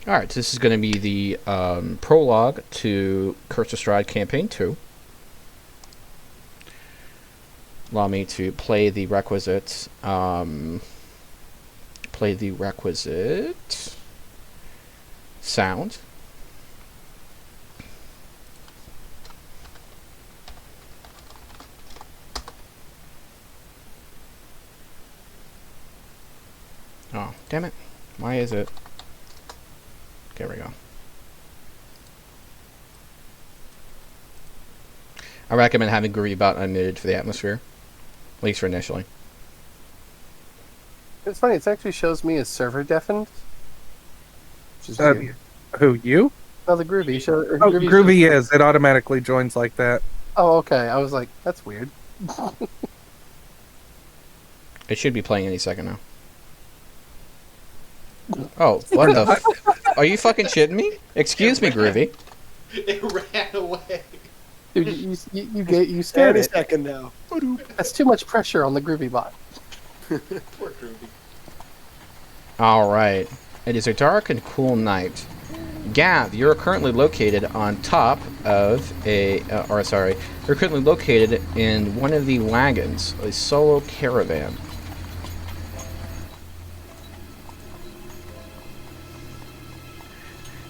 Alright, so this is going to be the prologue to Curse of Strahd Campaign 2. Allow me to play the requisite sound. Oh, damn it. Why is it? There we go. I recommend having Groovy Bot unmuted for the atmosphere. At least for initially. It's funny, it actually shows me as server deafened. Which is weird. Who, you? No, the Groovy. Groovy is. It automatically joins like that. Oh, okay. I was like, that's weird. It should be playing any second now. Oh, what the are you fucking shitting me? Excuse me, Groovy. It ran away. Dude, you scared Any it. second now. That's too much pressure on the Groovy Bot. Poor Groovy. Alright. It is a dark and cool night. Gav, you're currently located on top of you're currently located in one of the wagons, a solo caravan.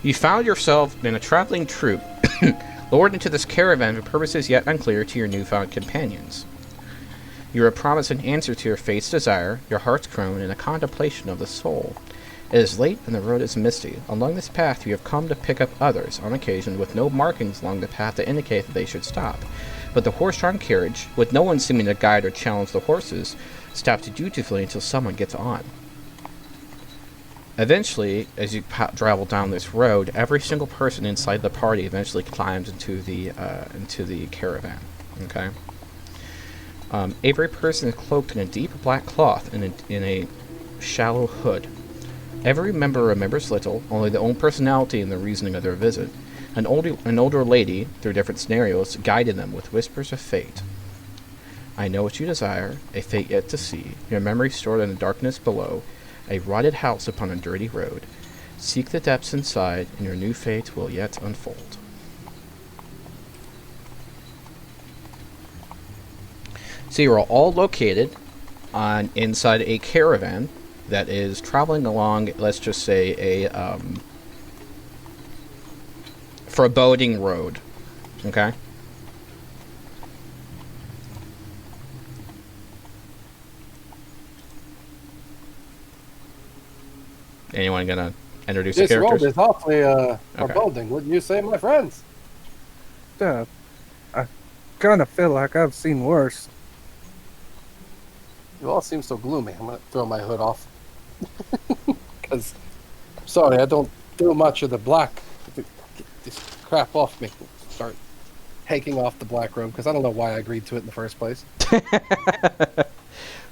You found yourself in a traveling troupe, lured into this caravan for purposes yet unclear to your newfound companions. You are promised an answer to your fate's desire, your heart's grown in a contemplation of the soul. It is late and the road is misty. Along this path you have come to pick up others, on occasion with no markings along the path to indicate that they should stop. But the horse-drawn carriage, with no one seeming to guide or challenge the horses, stops dutifully until someone gets on. Eventually, as you travel down this road, every single person inside the party eventually climbs into the caravan. Okay. Every person is cloaked in a deep black cloth and in a shallow hood. Every member remembers little, only their own personality and the reasoning of their visit. An older lady, through different scenarios, guided them with whispers of fate. I know what you desire, a fate yet to see, your memory stored in the darkness below, a rotted house upon a dirty road. Seek the depths inside, and your new fate will yet unfold. So you are all located inside a caravan that is traveling along, let's just say, a foreboding road. Okay? Anyone gonna introduce the This road characters? is awfully foreboding, wouldn't you say, my friends? I kind of feel like I've seen worse. You all seem so gloomy. I'm gonna throw my hood off. Because, sorry, I don't do much of the black. Get this crap off me. Start taking off the black robe, because I don't know why I agreed to it in the first place.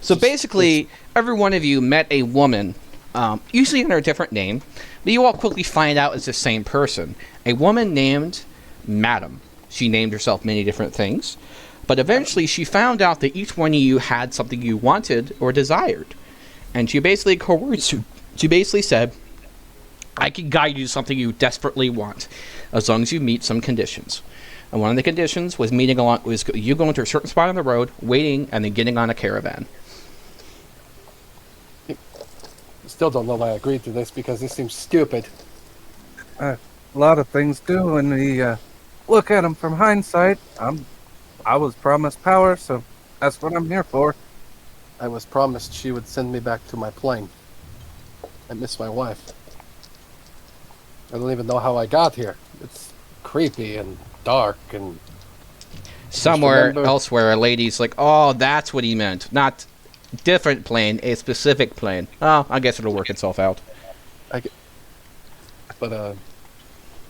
So basically, every one of you met a woman, usually under a different name, but you all quickly find out it's the same person. A woman named Madam. She named herself many different things, but eventually she found out that each one of you had something you wanted or desired. And she basically coerced you. She basically said, I can guide you to something you desperately want, as long as you meet some conditions. And one of the conditions was you going to a certain spot on the road, waiting, and then getting on a caravan. Still don't know why I agreed to this, because this seems stupid. A lot of things do when we look at them from hindsight. I was promised power, so that's what I'm here for. I was promised she would send me back to my plane. I miss my wife. I don't even know how I got here. It's creepy and dark and... Somewhere elsewhere, a lady's like, oh, that's what he meant. Not different plane, a specific plane. Oh, I guess it'll work itself out. But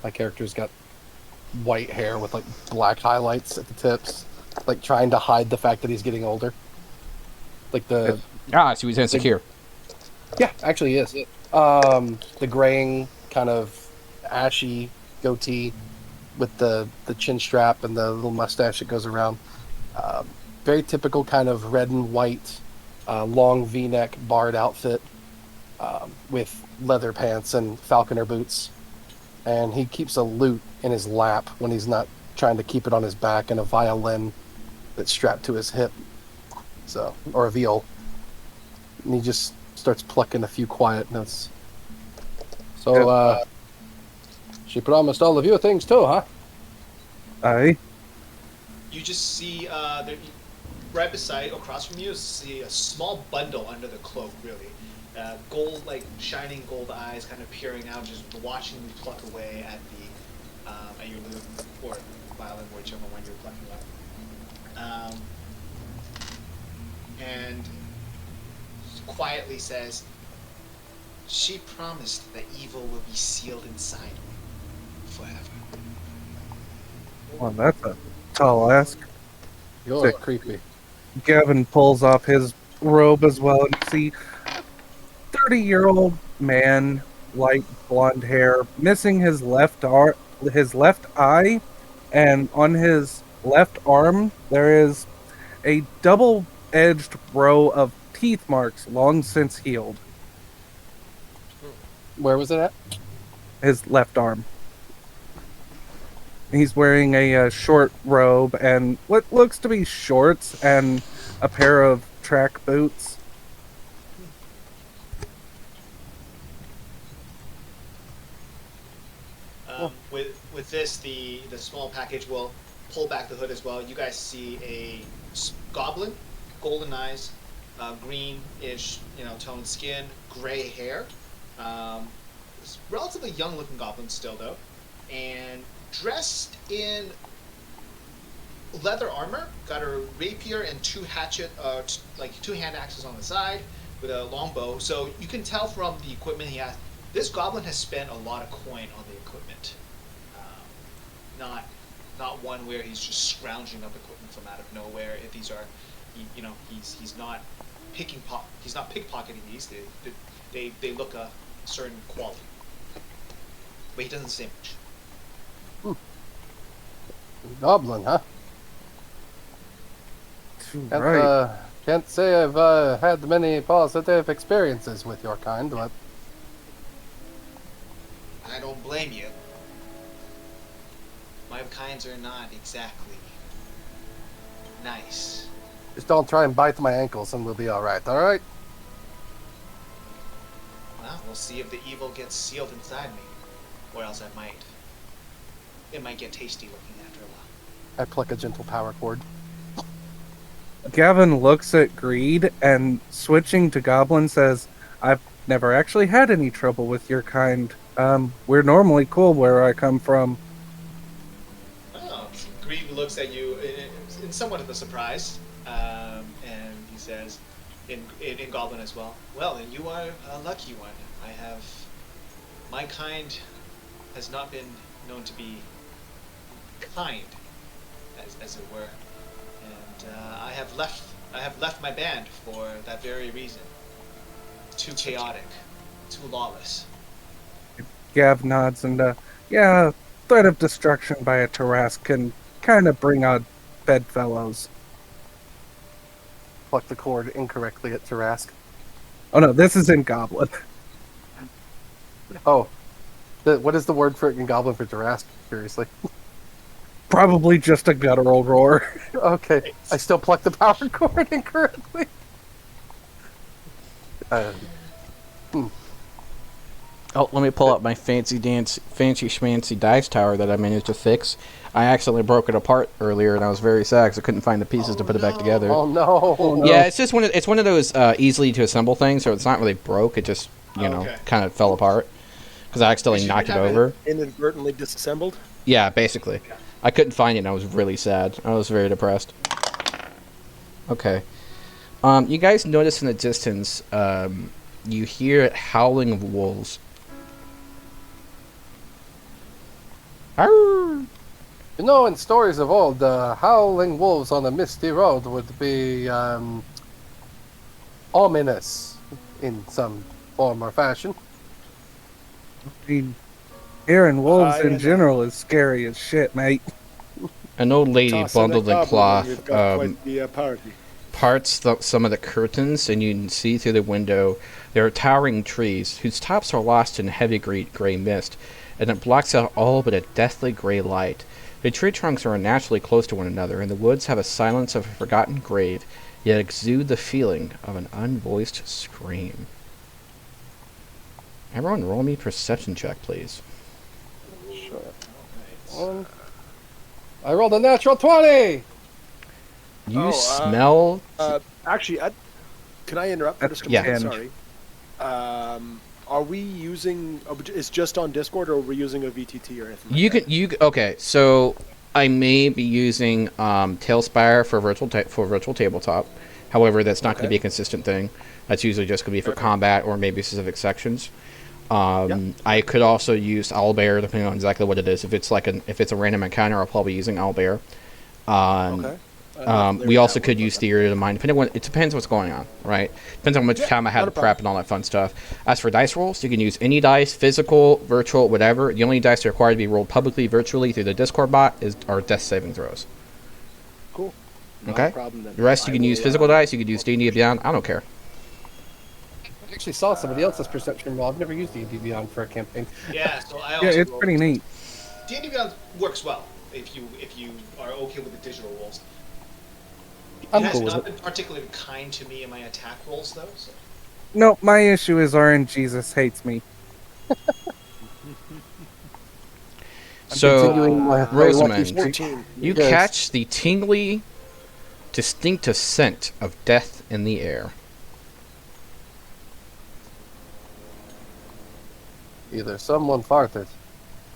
my character's got white hair with like black highlights at the tips, like trying to hide the fact that he's getting older. Like the so he's insecure. yeah, actually he is. The graying kind of ashy goatee with the chin strap and the little mustache that goes around. Very typical kind of red and white long V-neck barred outfit with leather pants and falconer boots, and he keeps a lute in his lap when he's not trying to keep it on his back, and a violin that's strapped to his hip, so, or a viol. And he just starts plucking a few quiet notes. So, she promised all of you things too, huh? Aye. You just see there, right beside, across from you, see a small bundle under the cloak. Really, gold, like shining gold eyes, kind of peering out, just watching you pluck away at the at your lute or violin, whichever one you're plucking up. And quietly says, "She promised that evil will be sealed inside me forever." Well, that's a tall ask. You're Sick. creepy. Gavin pulls off his robe as well, and you see 30-year-old man, light blonde hair, missing his left eye, and on his left arm there is a double-edged row of teeth marks, long since healed. Where was it at? His left arm. He's wearing a short robe and what looks to be shorts and a pair of track boots. With this, the small package will pull back the hood as well. You guys see a goblin, golden eyes, greenish, toned skin, gray hair. It's relatively young-looking goblin still, though, and dressed in leather armor. Got a rapier and two two hand axes on the side with a long bow. So you can tell from the equipment he has. This goblin has spent a lot of coin on the equipment. Not one where he's just scrounging up equipment from out of nowhere. If these are, he's not he's not pickpocketing these. They look a certain quality, but he doesn't say much. Goblin, huh? Right. Can't say I've had many positive experiences with your kind, but I don't blame you. My kinds are not exactly nice. just don't try and bite my ankles and we'll be alright, alright? Well, we'll see if the evil gets sealed inside me, or else it might get tasty looking after a while. I pluck a gentle power cord. Gavin looks at Greed and, switching to Goblin, says, "I've never actually had any trouble with your kind. We're normally cool where I come from." Oh, Greed looks at you in somewhat of a surprise, and he says, in Goblin as well, "Well, then you are a lucky one. My kind has not been known to be kind, as it were, and I have left my band for that very reason. Too chaotic, too lawless." Gav nods and, yeah, threat of destruction by a Tarask can kind of bring out bedfellows. Pluck the cord incorrectly at Tarask. Oh no, this is in Goblin. Oh. What is the word for it in Goblin for Tarask? Curiously. Probably just a guttural roar. Okay. I still pluck the power cord incorrectly. Oh, let me pull out my fancy schmancy dice tower that I managed to fix. I accidentally broke it apart earlier, and I was very sad because I couldn't find the pieces to put it back together. Oh no. Yeah, it's just one of those easily to assemble things, so it's not really broke. It just kind of fell apart because I accidentally knocked it over. Inadvertently disassembled? Yeah, basically. I couldn't find it, and I was really sad. I was very depressed. Okay. You guys notice in the distance, you hear howling of wolves. Arr! You know, in stories of old, howling wolves on a misty road would be ominous in some form or fashion. I mean, hearing wolves Aye, in and, general is scary as shit, mate. An old lady Toss bundled in a in goblin cloth and you've got quite the party. parts some of the curtains, and you can see through the window There are towering trees, whose tops are lost in heavy gray mist, and it blocks out all but a deathly gray light. The tree trunks are unnaturally close to one another, and the woods have a silence of a forgotten grave, yet exude the feeling of an unvoiced scream. Everyone roll me perception check, please. Sure. I rolled a natural 20! You smell... Actually, can I interrupt for just a Yeah. moment? Sorry. Are we using? It's just on Discord, or are we using a VTT or anything? Okay, so I may be using Tailspire for virtual tabletop. However, that's not going to be a consistent thing. That's usually just going to be for combat or maybe specific sections. I could also use Owlbear depending on exactly what it is. If it's a random encounter, I'll probably be using Owlbear. We also could use Theory of the Mind, depending on it depends what's going on, right? Depends on how much time I have to prep and all that fun stuff. As for dice rolls, you can use any dice, physical, virtual, whatever. The only dice required to be rolled publicly, virtually through the Discord bot are death saving throws. Cool. Okay. The rest you can use physical dice. You could use D&D Beyond. I don't care. I actually saw somebody else's perception roll. I've never used D&D Beyond for a campaign. Yeah, so I also Yeah, it's pretty neat. D&D Beyond works well if you are okay with the digital rolls. I'm It has cool with not it. been particularly kind to me in my attack rolls, though. So. No, my issue is RNGesus hates me. So, Continuing my Rosamund, lucky streak. 14. you Yes. catch the tingly, distinctive scent of death in the air. Either someone farted,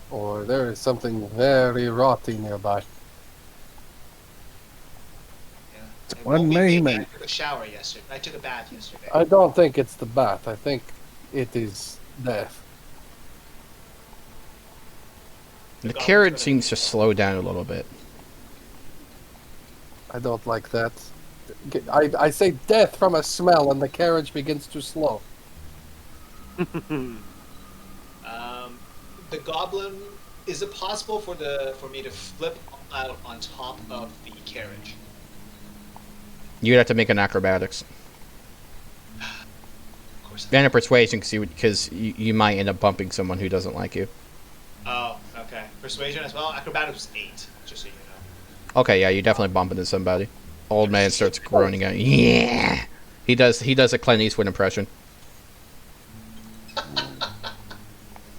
or there is something very rotty nearby. Yeah. It one won't be may me. make. I took a shower yesterday. I took a bath yesterday. I don't think it's the bat. I think it is death. The carriage seems to slow down a little bit. I don't like that. I say death from a smell, and the carriage begins to slow. The goblin. Is it possible for me to flip out on top of the carriage? You'd have to make an acrobatics. Of course. And a persuasion, because you might end up bumping someone who doesn't like you. Oh, okay. Persuasion as well. Acrobatics was 8, just so you know. Okay, yeah, you definitely bump into somebody. Old man starts groaning out. Yeah, he does a Clint Eastwood impression.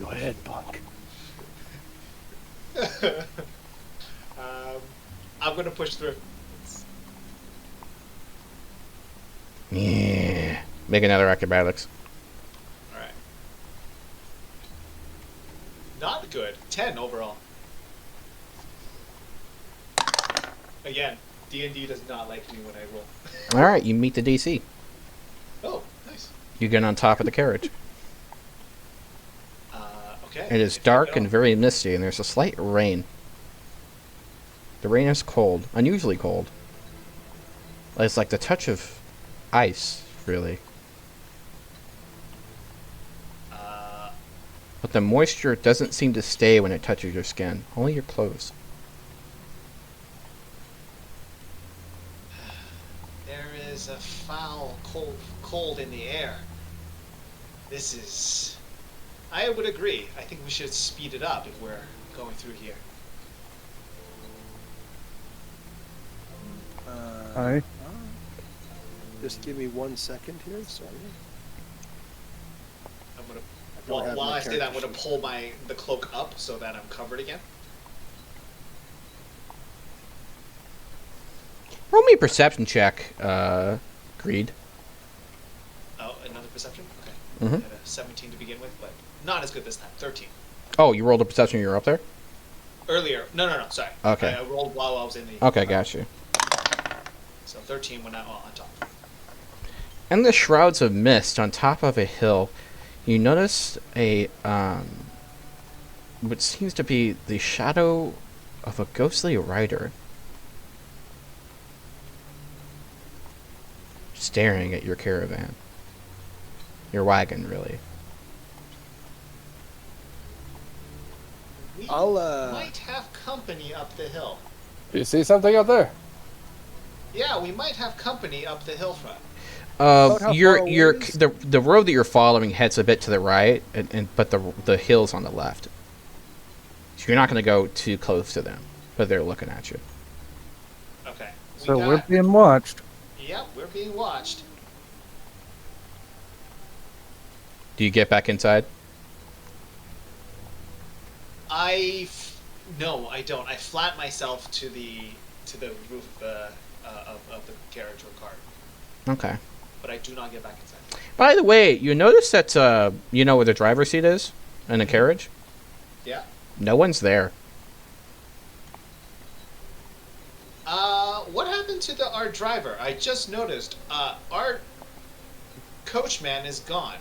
Go ahead, punk. I'm gonna push through. Yeah, make another acrobatics. All right. Not good. 10 overall. Again, D&D does not like me when I roll. All right, you meet the DC. Oh, nice. You get on top of the carriage. Okay. It is If I dark get and on- very misty, and there's a slight rain. The rain is cold, unusually cold. It's like the touch of ice, really. But the moisture doesn't seem to stay when it touches your skin, only your clothes. There is a foul, cold in the air. This is... I would agree. I think we should speed it up if we're going through here. Aye. Just give me 1 second here. Sorry. I'm gonna... don't have While my I say that, I'm character gonna sheet. pull the cloak up so that I'm covered again. Roll me a perception check, Greed. Oh, another perception? Okay. Mhm. I had a 17 to begin with, but not as good this time. 13. Oh, you rolled a perception when you were up there? Earlier. No, sorry. Okay. I rolled while I was in the... Okay, got you. So 13 when I on top. In the shrouds of mist on top of a hill, you notice a, what seems to be the shadow of a ghostly rider staring at your caravan. Your wagon, really. We I'll, might have company up the hill. Do you see something up there? Yeah, we might have company up the hill front. About how You're far away you're it is? the road that you're following heads a bit to the right, but the hill's on the left. So you're not going to go too close to them, but they're looking at you. Okay. So we're being watched. Yep, we're being watched. Do you get back inside? No, I don't. I flat myself to the roof of the carriage or cart, Okay. but I do not get back inside. By the way, you notice that you know where the driver's seat is in a carriage? Yeah. No one's there. What happened to our driver? I just noticed. Our coachman is gone.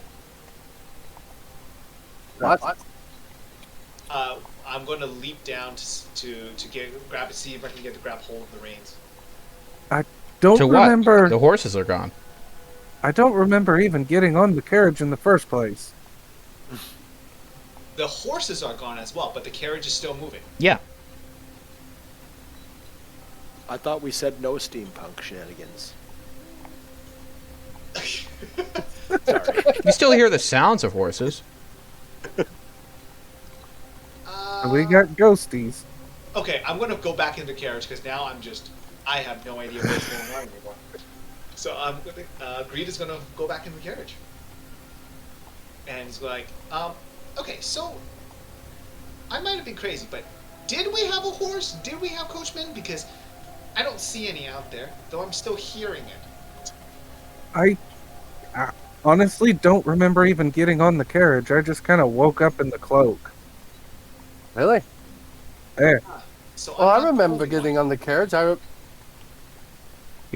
What? I'm going to leap down to grab see if I can get to grab hold of the reins. Don't To what? remember. The horses are gone. I don't remember even getting on the carriage in the first place. The horses are gone as well, but the carriage is still moving. Yeah. I thought we said no steampunk shenanigans. Sorry. You still hear the sounds of horses. We got ghosties. Okay, I'm going to go back into the carriage because now I have no idea what's going on anymore. So Greed is going to go back in the carriage. And he's like, okay, so I might have been crazy, but did we have a horse? Did we have coachmen? Because I don't see any out there, though I'm still hearing it. I honestly don't remember even getting on the carriage. I just kind of woke up in the cloak. Really? There. So Well, I'm I not the remember only getting one. on the carriage. You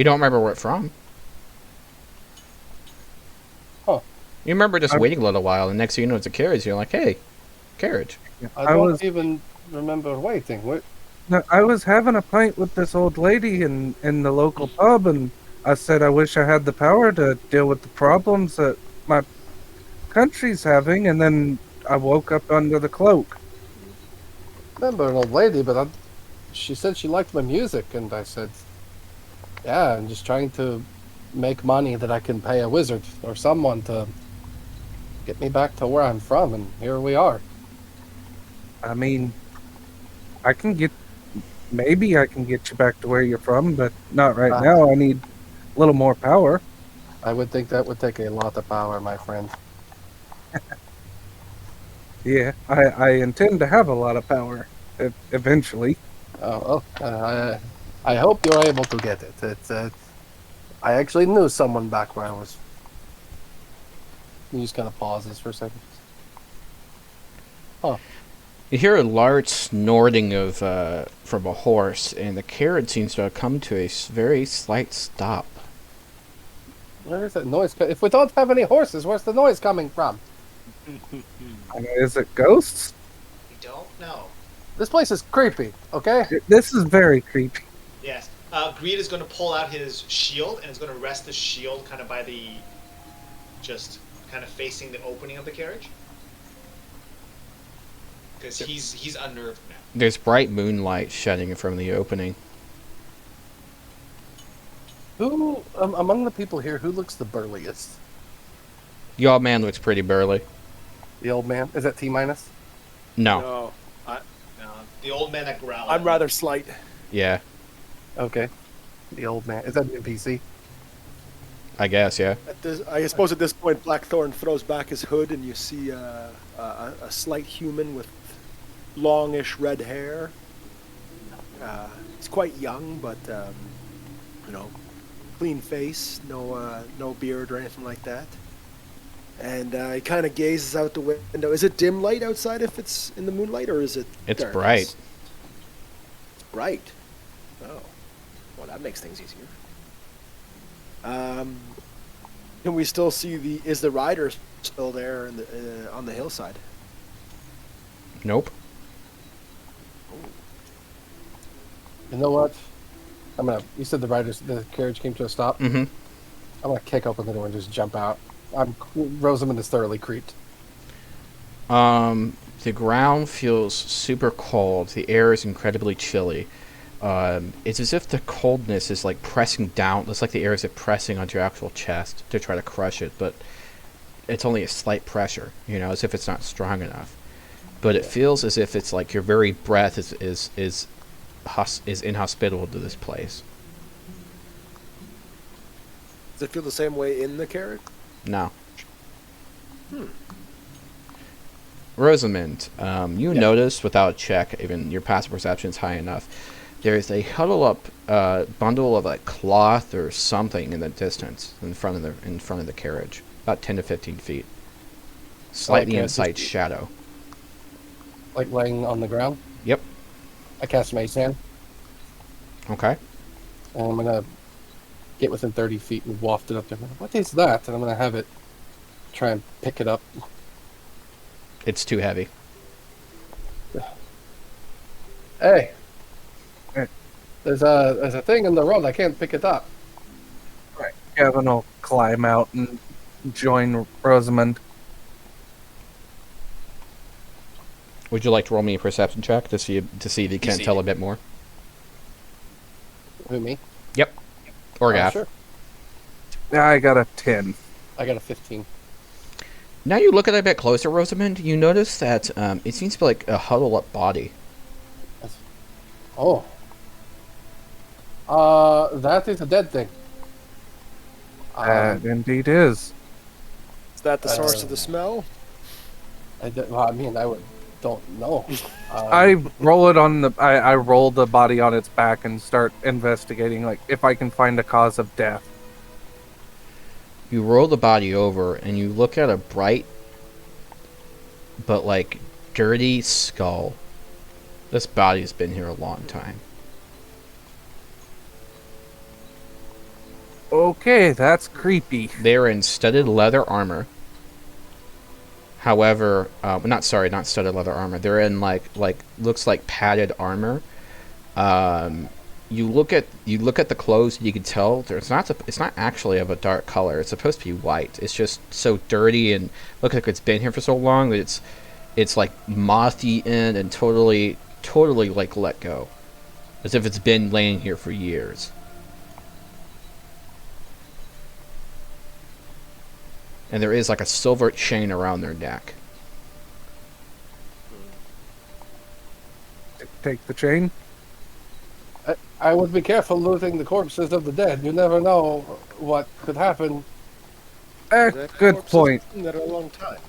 don't remember where it's from. Huh. You remember just I'm- waiting a little while, and next thing you know, it's a carriage. You're like, hey, carriage. I I don't was even remember waiting. No, I was having a pint with this old lady in the local pub, and I said I wish I had the power to deal with the problems that my country's having, and then I woke up under the cloak. Remember an old lady, but she said she liked my music, and I said, yeah, I'm just trying to make money that I can pay a wizard or someone to get me back to where I'm from, and here we are. I mean, maybe I can get you back to where you're from, but not right now. I need a little more power. I would think that would take a lot of power, my friend. Yeah, I intend to have a lot of power eventually. Oh, well, I hope you're able to get it. I actually knew someone back where I was. He just kind of pauses for a second. You hear a large snorting of from a horse, and the carriage seems to have come to a very slight stop. Where is that noise? If we don't have any horses, where's the noise coming from? I mean, is it ghosts? We don't know. This place is creepy, okay? This is very creepy. Yes. Greed is going to pull out his shield and is going to rest the shield kind of by just kind of facing the opening of the carriage. Because he's unnerved now. There's bright moonlight shedding from the opening. Who, among the people here, who looks the burliest? The old man looks pretty burly. The old man? Is that T minus? No. No, No, the old man that growled. I'm rather slight. Yeah, Okay. The old man. Is that an NPC? I guess, yeah. I suppose at this point, Blackthorn throws back his hood, and you see a slight human with longish red hair. He's quite young, but clean face, no beard or anything like that. And he kind of gazes out the window. Is it dim light outside if it's in the moonlight, or is it? It's darkness? bright. It's bright. Oh, well, that makes things easier. Can we still see is the rider still there on the hillside? Nope. You know what? You said the carriage came to a stop. Mm-hmm. I'm gonna kick open the door and just jump out. Rosamund is thoroughly creeped. The ground feels super cold. The air is incredibly chilly. it's as if the coldness is like pressing down. It's like the air is pressing onto your actual chest to try to crush it, but it's only a slight pressure, as if it's not strong enough. But it feels as if it's like your very breath is inhospitable to this place. Does it feel the same way in the carriage? No. Rosamund, you notice without a check, even your passive perception is high enough, there is a huddle up bundle of like cloth or something in the distance in front of the carriage, about 10 to 15 feet, slightly inside shadow. Like laying on the ground. Yep. I cast Maze Hand, Okay. and I'm gonna get within 30 feet and waft it up there. What is that? And I'm gonna have it try and pick it up. It's too heavy. Hey, there's a thing in the road. I can't pick it up. Right. Kevin will climb out and join Rosamund. Would you like to roll me a perception check to see if you can't tell a bit more? Who, me? Yep. Or Oh, Gaff. sure. Yeah, I got a 10. I got a 15. Now you look at it a bit closer, Rosamund. You notice that it seems to be like a huddled up body. Oh. That is a dead thing. That indeed is. Is that the source of the smell? I don't know. I roll it on the. I roll the body on its back and start investigating, like if I can find a cause of death. You roll the body over and you look at a bright but like dirty skull. This body's been here a long time. Okay, that's creepy. They're in studded leather armor. However, not studded leather armor. They're in like looks like padded armor. You look at the clothes, you can tell it's not actually of a dark color. It's supposed to be white. It's just so dirty and looks like it's been here for so long that it's like moth-eaten and totally like let go, as if it's been laying here for years. And there is like a silver chain around their neck. Take the chain. I would be careful looting the corpses of the dead. You never know what could happen. That Good corpse point. has been there a long time.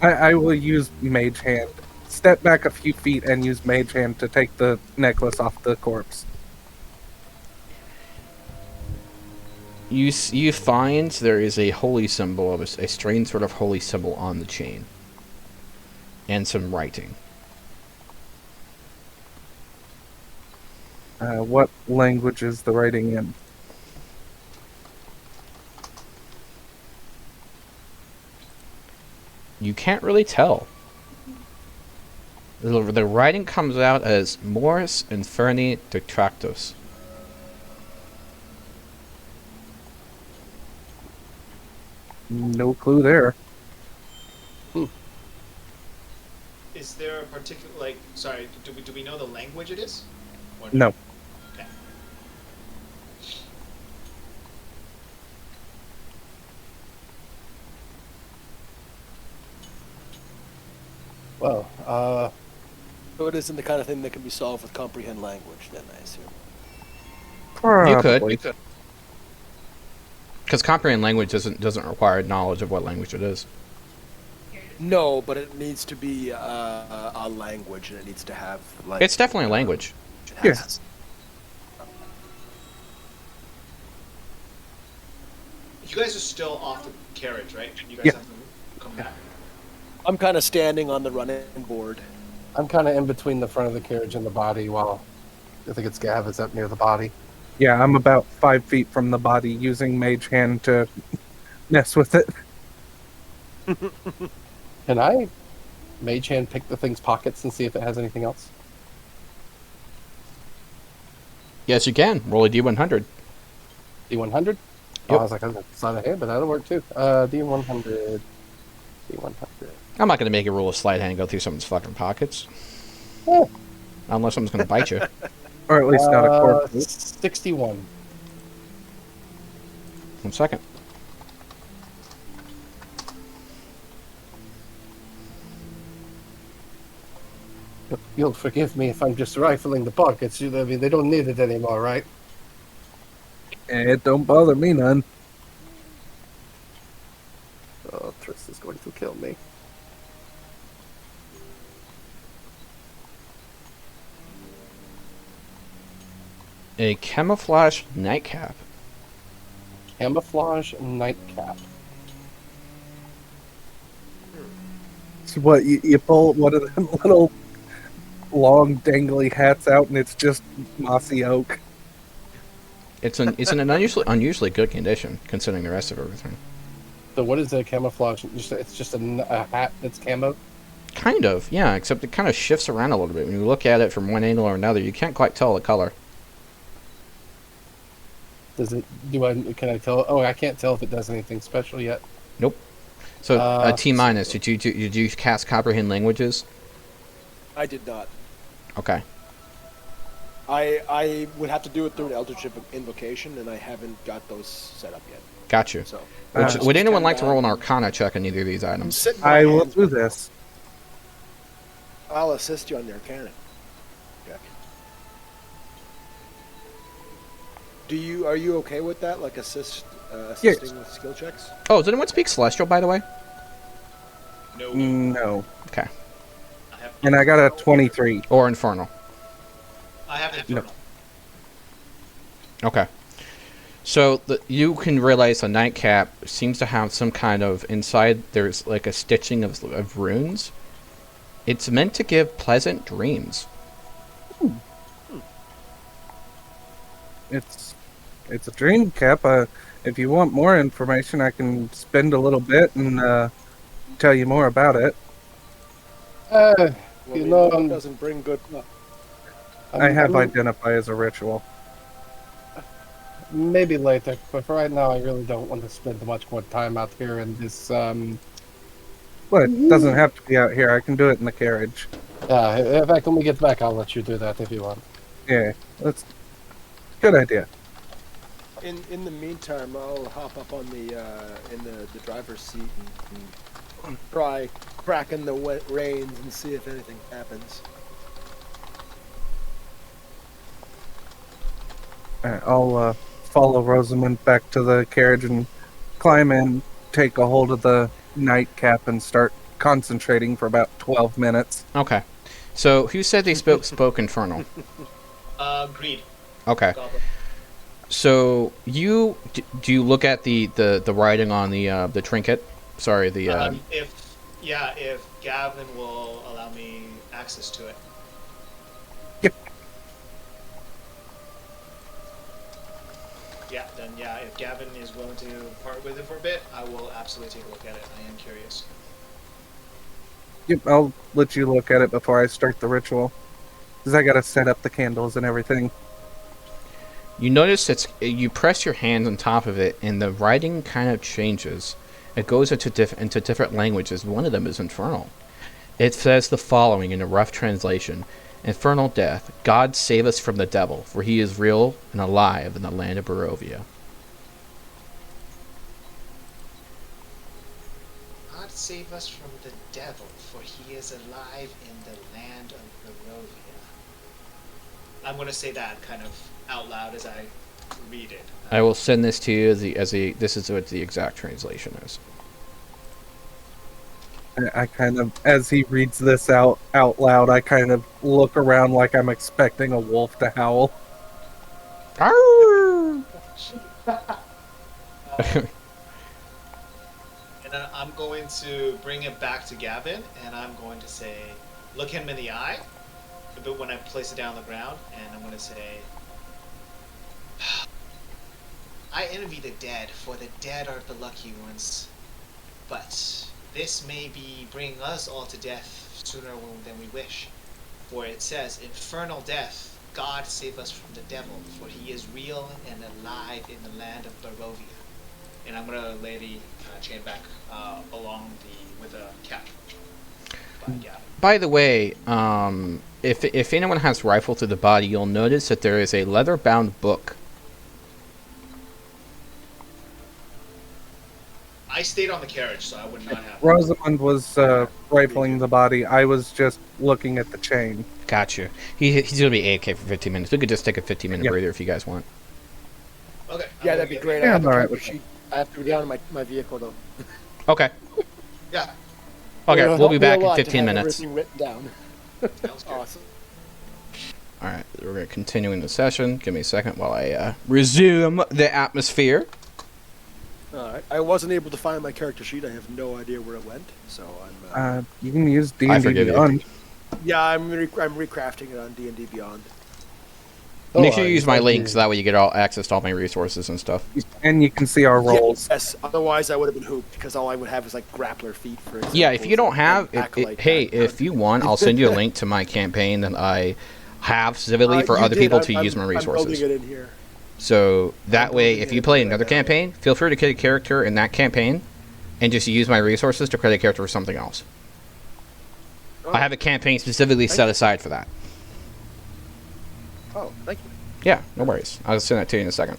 I will use Mage Hand. Step back a few feet and use Mage Hand to take the necklace off the corpse. You find there is a holy symbol of a strange sort of holy symbol on the chain, and some writing. What language is the writing in? You can't really tell. The writing comes out as Mors Inferni Detractus. No clue there. Is there a particular, like, sorry, do we know the language it is? Or No. Okay. Well, So it isn't the kind of thing that can be solved with comprehend language, then, I assume. Probably. You could. Because comprehend language doesn't require knowledge of what language it is. No, but it needs to be a language, and it needs to have like. It's definitely a language. It Yes. has. You guys are still off the carriage, right? You guys Yeah. have to come back. I'm kind of standing on the running board. I'm kind of in between the front of the carriage and the body while I think it's Gav is up near the body. Yeah, I'm about 5 feet from the body using Mage Hand to mess with it. Can I Mage Hand pick the thing's pockets and see if it has anything else? Yes, you can. Roll a D100. D100? Oh, Yep. I was like, it's not a hand, but that'll work too. D100. D100. I'm not going to make a rule of sleight hand and go through someone's fucking pockets. Oh. Unless someone's going to bite you. Or at least not a corpse. 61. 1 second. You'll forgive me if I'm just rifling the pockets. I mean, they don't need it anymore, right? It don't bother me none. Oh, Triss is going to kill me. A camouflage nightcap. Camouflage nightcap. So what, you pull one of them little long dangly hats out and it's just mossy oak. It's in an unusually good condition considering the rest of everything. So what is a camouflage? It's just a hat that's camo? Kind of, yeah, except it kind of shifts around a little bit. When you look at it from one angle or another, you can't quite tell the color. Does it? Can I tell? Oh, I can't tell if it does anything special yet. Nope. So, T minus. so- Did you cast comprehend languages? I did not. Okay. I would have to do it through an Eldritch Invocation, and I haven't got those set up yet. Got you. So, Would anyone like to kinda- roll an Arcana check on either of these I'm items? sitting my I will hands- do this. I'll assist you on the Arcana. Jack. Are you okay with that? Like assisting with skill checks? Oh, does anyone speak Celestial, by the way? No, No. Okay. I have. And I got a 23. Or Infernal. I have Infernal. Okay. So you can realize the nightcap seems to have some kind of inside. There's like a stitching of runes. It's meant to give pleasant dreams. It's a dream cap. If you want more information, I can spend a little bit and tell you more about it. Well, You we know, it doesn't bring good luck. I have I'm- identify as a ritual. Maybe later, but for right now, I really don't want to spend much more time out here in this. But it doesn't have to be out here. I can do it in the carriage. Yeah, in fact, when we get back, I'll let you do that if you want. Yeah, that's good idea. In the meantime, I'll hop up on the in the driver's seat and try cracking the reins and see if anything happens. I'll follow Rosamund back to the carriage and climb in, take a hold of the nightcap, and start concentrating for about 12 minutes. Okay. So who said they spoke Infernal? Greed. Okay. Goblin. So do you look at the writing on the trinket? Sorry, the If Gavin will allow me access to it. Yep. Yeah, then if Gavin is willing to part with it for a bit, I will absolutely take a look at it. I am curious. Yep, I'll let you look at it before I start the ritual. Because I gotta set up the candles and everything. You notice you press your hand on top of it, and the writing kind of changes. It goes into different languages. One of them is Infernal. It says the following in a rough translation: Infernal death, God save us from the devil, for he is real and alive in the land of Barovia. God save us from the devil, for he is alive in the land of Barovia. I'm going to say that kind of out loud as I read it. I will send this to you this is what the exact translation is. I kind of, as he reads this out loud, I kind of look around like I'm expecting a wolf to howl. Arr! And I'm going to bring it back to Gavin, and I'm going to say, look him in the eye, but when I place it down on the ground, and I'm going to say, I envy the dead, for the dead are the lucky ones. But this may be bringing us all to death sooner than we wish. For it says, infernal death, God save us from the devil, for he is real and alive in the land of Barovia. And I'm gonna lay the chain back with a cap by Gavin. By the way, if anyone has rifle to the body, you'll notice that there is a leather-bound book. I stayed on the carriage, so I would not have. Rosamund was rifling the body. I was just looking at the chain. Gotcha. He's gonna be AFK for 15 minutes. We could just take a 15-minute Yep. breather if you guys want. Okay. Yeah, that'd be great. Yeah, I have to I'm try alright to with sheet. I have to be down in my vehicle though. Okay. Yeah. Okay, It'll we'll help be me back a in lot to 15 have minutes. everything written down. Sounds good. Awesome. All right, we're gonna continue the session. Give me a second while I resume the atmosphere. All right. I wasn't able to find my character sheet. I have no idea where it went. So I'm. You can use I D&D forgive you. Beyond. Yeah, I'm recrafting it on D&D Beyond. Make sure you I use my thought link you- so that way you get all access to all my resources and stuff. And you can see our rolls. Yes. Otherwise, I would have been hooped because all I would have is like grappler feet, for example. Yeah, if you don't have, and acolyte hey, background. if you want, I'll send you a link to my campaign that I have specifically for You other did. people to I'm- use my I'm resources. building it in here. So that way, building if it you in play right another now. campaign, feel free to create a character in that campaign, and just use my resources to create a character for something else. I have a campaign specifically set aside for that. Oh, thank you. Yeah, no worries. I'll send that to you in a second.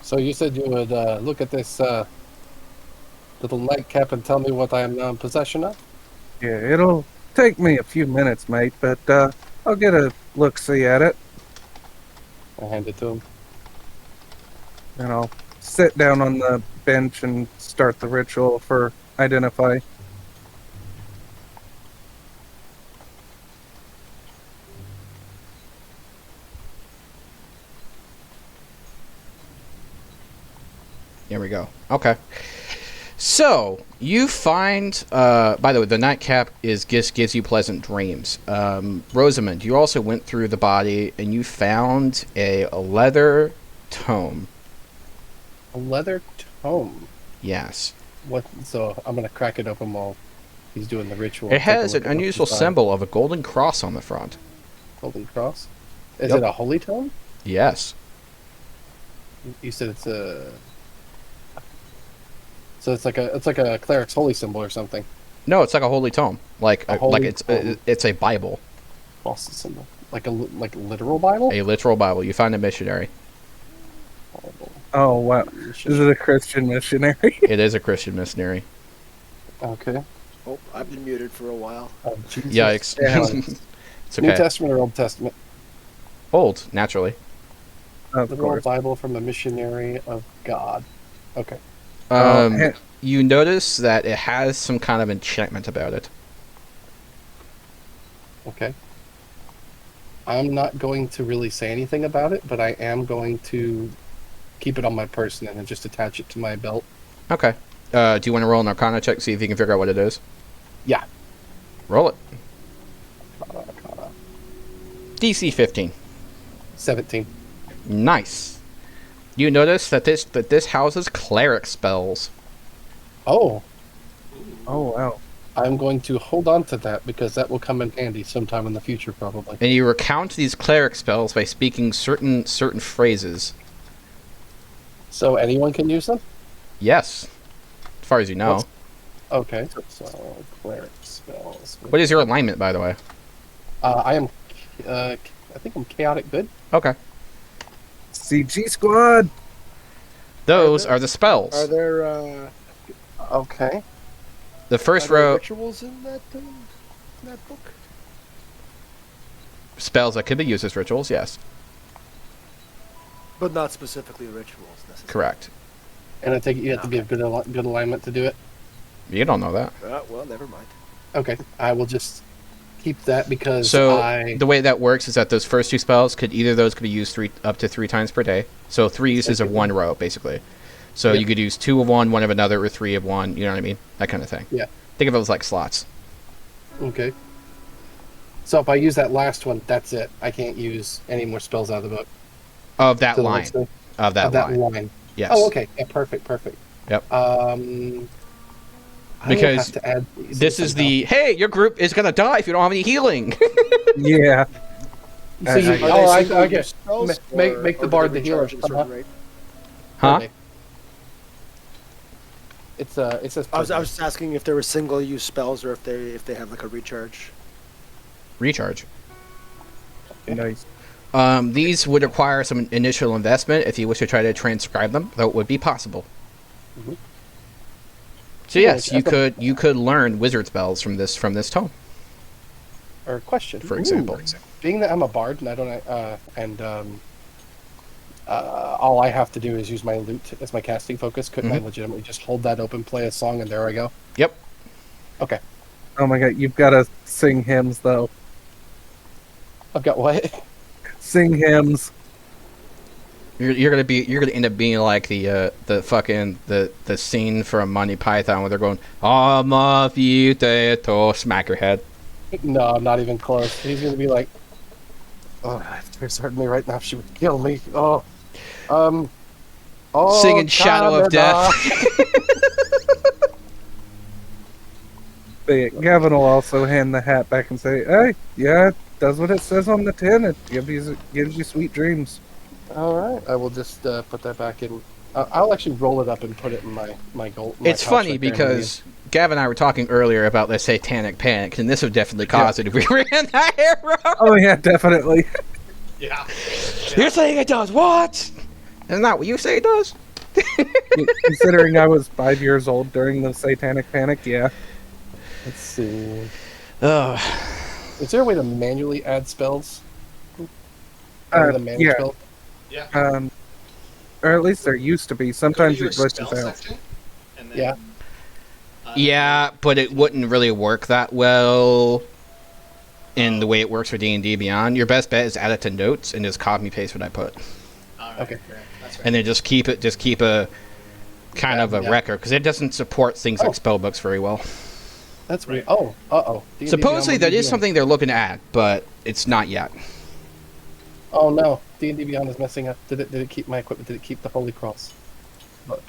So you said you would look at this little nightcap and tell me what I am now in possession of? Yeah, it'll take me a few minutes, mate, but I'll get a look-see at it, I hand it to him. and I'll sit down on the bench and start the ritual for Identify. Here we go. Okay. So you find, by the way, the nightcap gives you pleasant dreams. Rosamund, you also went through the body and you found a leather tome. A leather tome. Yes. What? So I'm gonna crack it open while he's doing the ritual. It Take a has look an at what's unusual inside. symbol of a golden cross on the front. Golden cross. Is Yep. it a holy tome? Yes. You said it's a. So it's like a cleric's holy symbol or something. No, it's like a holy tome. Like A holy it's tome. it's a Bible, Cross symbol. Like a literal Bible. a literal Bible. You find a missionary. Bible. Oh, wow. Is it a Christian missionary? It is a Christian missionary. Okay. Oh, I've been muted for a while. Oh, Jesus. Yikes. Yeah. It's New okay. Testament or Old Testament? Old, naturally. Of Literal course. Bible from a missionary of God. Okay. Oh, You notice that it has some kind of enchantment about it. Okay. I'm not going to really say anything about it, but I am going to keep it on my person and then just attach it to my belt. Okay. Do you want to roll an Arcana check, see if you can figure out what it is? Yeah. Roll it. Arcana. DC 15. 17. Nice. You notice that this houses cleric spells. Oh, oh, wow. I'm going to hold on to that because that will come in handy sometime in the future, probably. And you recount these cleric spells by speaking certain phrases. So anyone can use them? Yes. As far as you know. What's- Okay. So cleric spells. What is your alignment, by the way? I am. I think I'm chaotic good. Okay. CG Squad! Those are the spells. Are there Okay. The first are there row, rituals in that book? spells that could be used as rituals, yes. But not specifically rituals necessarily. Correct. And I take it you have to be of good alignment to do it. You don't know that. Well, never mind. Okay. I will just keep that because So I. the way that works is that those first two spells could be used up to three times per day. So 3 uses of one row, basically. So Yep. you could use 2 of one of another, or 3 of one. You know what I mean? That kind of thing. Yeah. Think of it as like slots. Okay. So if I use that last one, that's it. I can't use any more spells out of the book. Of that So the line. next thing- Of that of that line. line. Yes. Oh, okay. Yeah, perfect. Yep. I will Because have to add This is the, hey, your group is going to die if you don't have any healing. Yeah. So you, Are they oh, I single-use get. spells, Make or the do bard they the healer. recharge at a certain rate? Huh? They- It's it says. I was per day. just asking if there were single-use spells or if they have like a recharge. Recharge. Nice. These would require some initial investment if you wish to try to transcribe them, though it would be possible. Mhm. So Yeah, yes, like, you could learn wizard spells from this tome, Or question. for example. Being that I'm a bard and I don't all I have to do is use my lute as my casting focus, couldn't I legitimately just hold that open, play a song, and there I go? Yep. Okay. Oh my god, you've got to sing hymns though. I've got what? Sing hymns. You're gonna end up being like the fucking the scene from Monty Python where they're going to smack your head. No, not even close. He's gonna be like, oh, it's hurting me right now. She would kill me. Oh, Singing Shadow of Death. But yeah, Gavin will also hand the hat back and say, "Hey, yeah, it does what it says on the tin. It gives you sweet dreams." All right, I will just put that back in. I'll actually roll it up and put it in my gold. It's funny because Gavin and I were talking earlier about the satanic panic, and this would definitely cause it if we ran that arrow. Oh yeah, definitely. Yeah. You're saying it does what? Isn't that what you say it does? Considering I was 5 years old during the satanic panic, yeah. Let's see. Ugh. Is there a way to manually add spells? The manage yeah. spell? Yeah. Or at least there used to be. Sometimes Go it to your glitches spell out. section, and then, Yeah. Yeah, but it wouldn't really work that well in the way it works for D&D Beyond. Your best bet is add it to notes and just copy paste what I put, All right, Okay. fair. That's fair. and then just keep a kind of a Yeah. record because it doesn't support things like Oh. spell books very well. That's weird. Right. Oh, uh-oh. D&D Supposedly Beyond, that what are you is doing? something they're looking to add, but it's not yet. Oh no, D&D Beyond is messing up. Did it keep my equipment? Did it keep the Holy Cross book?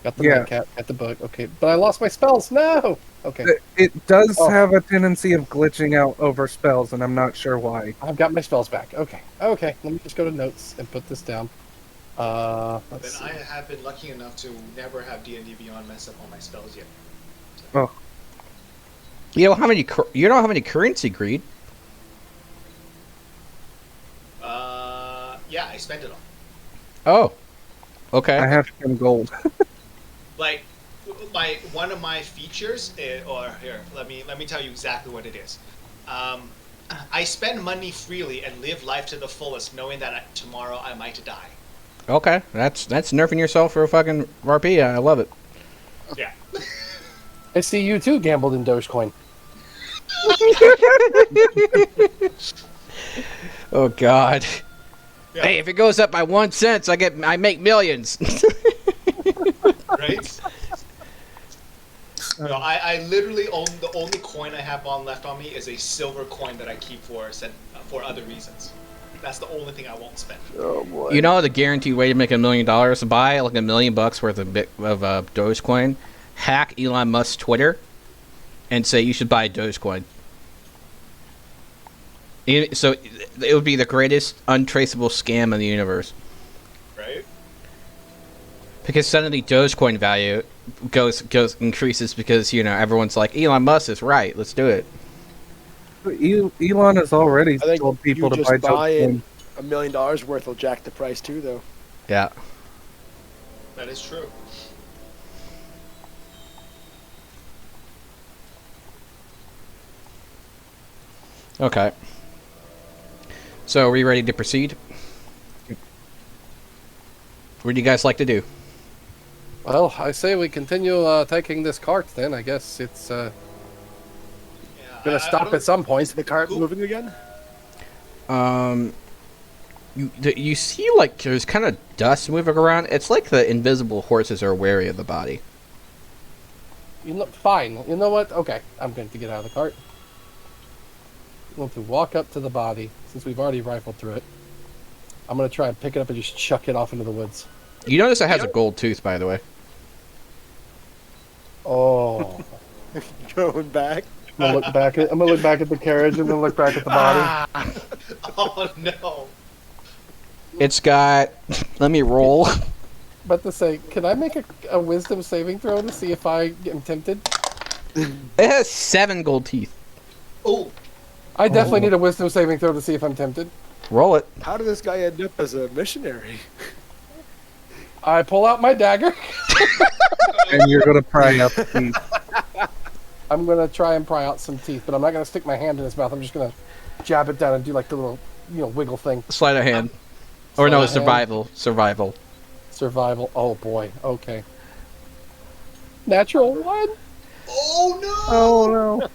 Got the Yeah. nightcap, got the book. Okay, but I lost my spells. No. Okay, It does Oh. have a tendency of glitching out over spells, and I'm not sure why. I've got my spells back. Okay, okay. Let me just go to notes and put this down. Then Let's see. I have been lucky enough to never have D&D Beyond mess up all my spells yet. You know how many currency greed? Yeah, I spent it all. Oh, okay. I have some gold. Like, one of my features, or here, let me tell you exactly what it is. I spend money freely and live life to the fullest, knowing that tomorrow I might die. Okay, that's nerfing yourself for a fucking RP. I love it. Yeah. I see you too gambled in Dogecoin. Oh God. Yeah. Hey, if it goes up by 1 cent, I make millions. Right? No, I literally own the only coin I have left on me is a silver coin that I keep for other reasons. That's the only thing I won't spend. Oh boy. You know the guaranteed way to make $1 million? To buy like $1 million worth of Dogecoin, hack Elon Musk's Twitter, and say you should buy Dogecoin. So it would be the greatest untraceable scam in the universe. Right? Because suddenly Dogecoin value increases because everyone's like Elon Musk is right. Let's do it. Elon has already I think told people you to buy just buying Dogecoin. $1 million worth will jack the price too, though. Yeah. That is true. Okay. So are we ready to proceed? What do you guys like to do? Well, I say we continue taking this cart. Then I guess it's Yeah, gonna stop at some point. Is the cart moving again? You see like there's kind of dust moving around. It's like the invisible horses are wary of the body. Fine. You know what? Okay, I'm going to get out of the cart. I'm going to walk up to the body since we've already rifled through it. I'm going to try and pick it up and just chuck it off into the woods. You notice it has a gold tooth, by the way. Oh. Going back? I'm gonna look back at the carriage and then look back at the body. Oh no. It's got. Let me roll. But to say, can I make a wisdom saving throw to see if I am tempted? It has 7 gold teeth. Oh, I definitely need a wisdom saving throw to see if I'm tempted. Roll it. How did this guy end up as a missionary? I pull out my dagger. And you're gonna pry up the I'm gonna try and pry out some teeth, but I'm not gonna stick my hand in his mouth. I'm just gonna jab it down and do like the little, wiggle thing. Sleight of hand. Or no, Sleight of hand. survival. Survival. Survival. Oh boy. Okay. Natural 1. oh no! Oh no.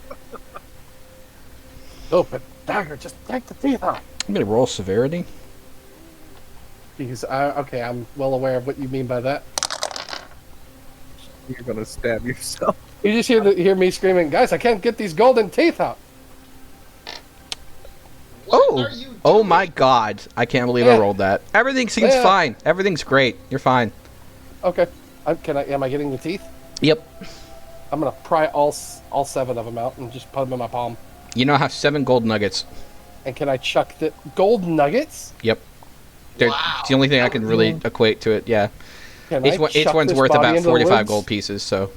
Open dagger. Just take the teeth out. I'm gonna roll severity. Because okay, I'm well aware of what you mean by that. You're gonna stab yourself. You just hear me screaming, guys! I can't get these golden teeth out. What are you doing? Oh my god. I can't believe I Yeah. rolled that. Everything seems Yeah. fine. Everything's great. You're fine. Okay. Am I getting the teeth? Yep. I'm gonna pry all 7 of them out and just put them in my palm. You now have 7 gold nuggets. And can I chuck the gold nuggets? Yep. They're, Wow. It's the only thing I can really equate to it, yeah. Can Each, I each chuck one's this worth body about into the 45 woods? gold pieces, so.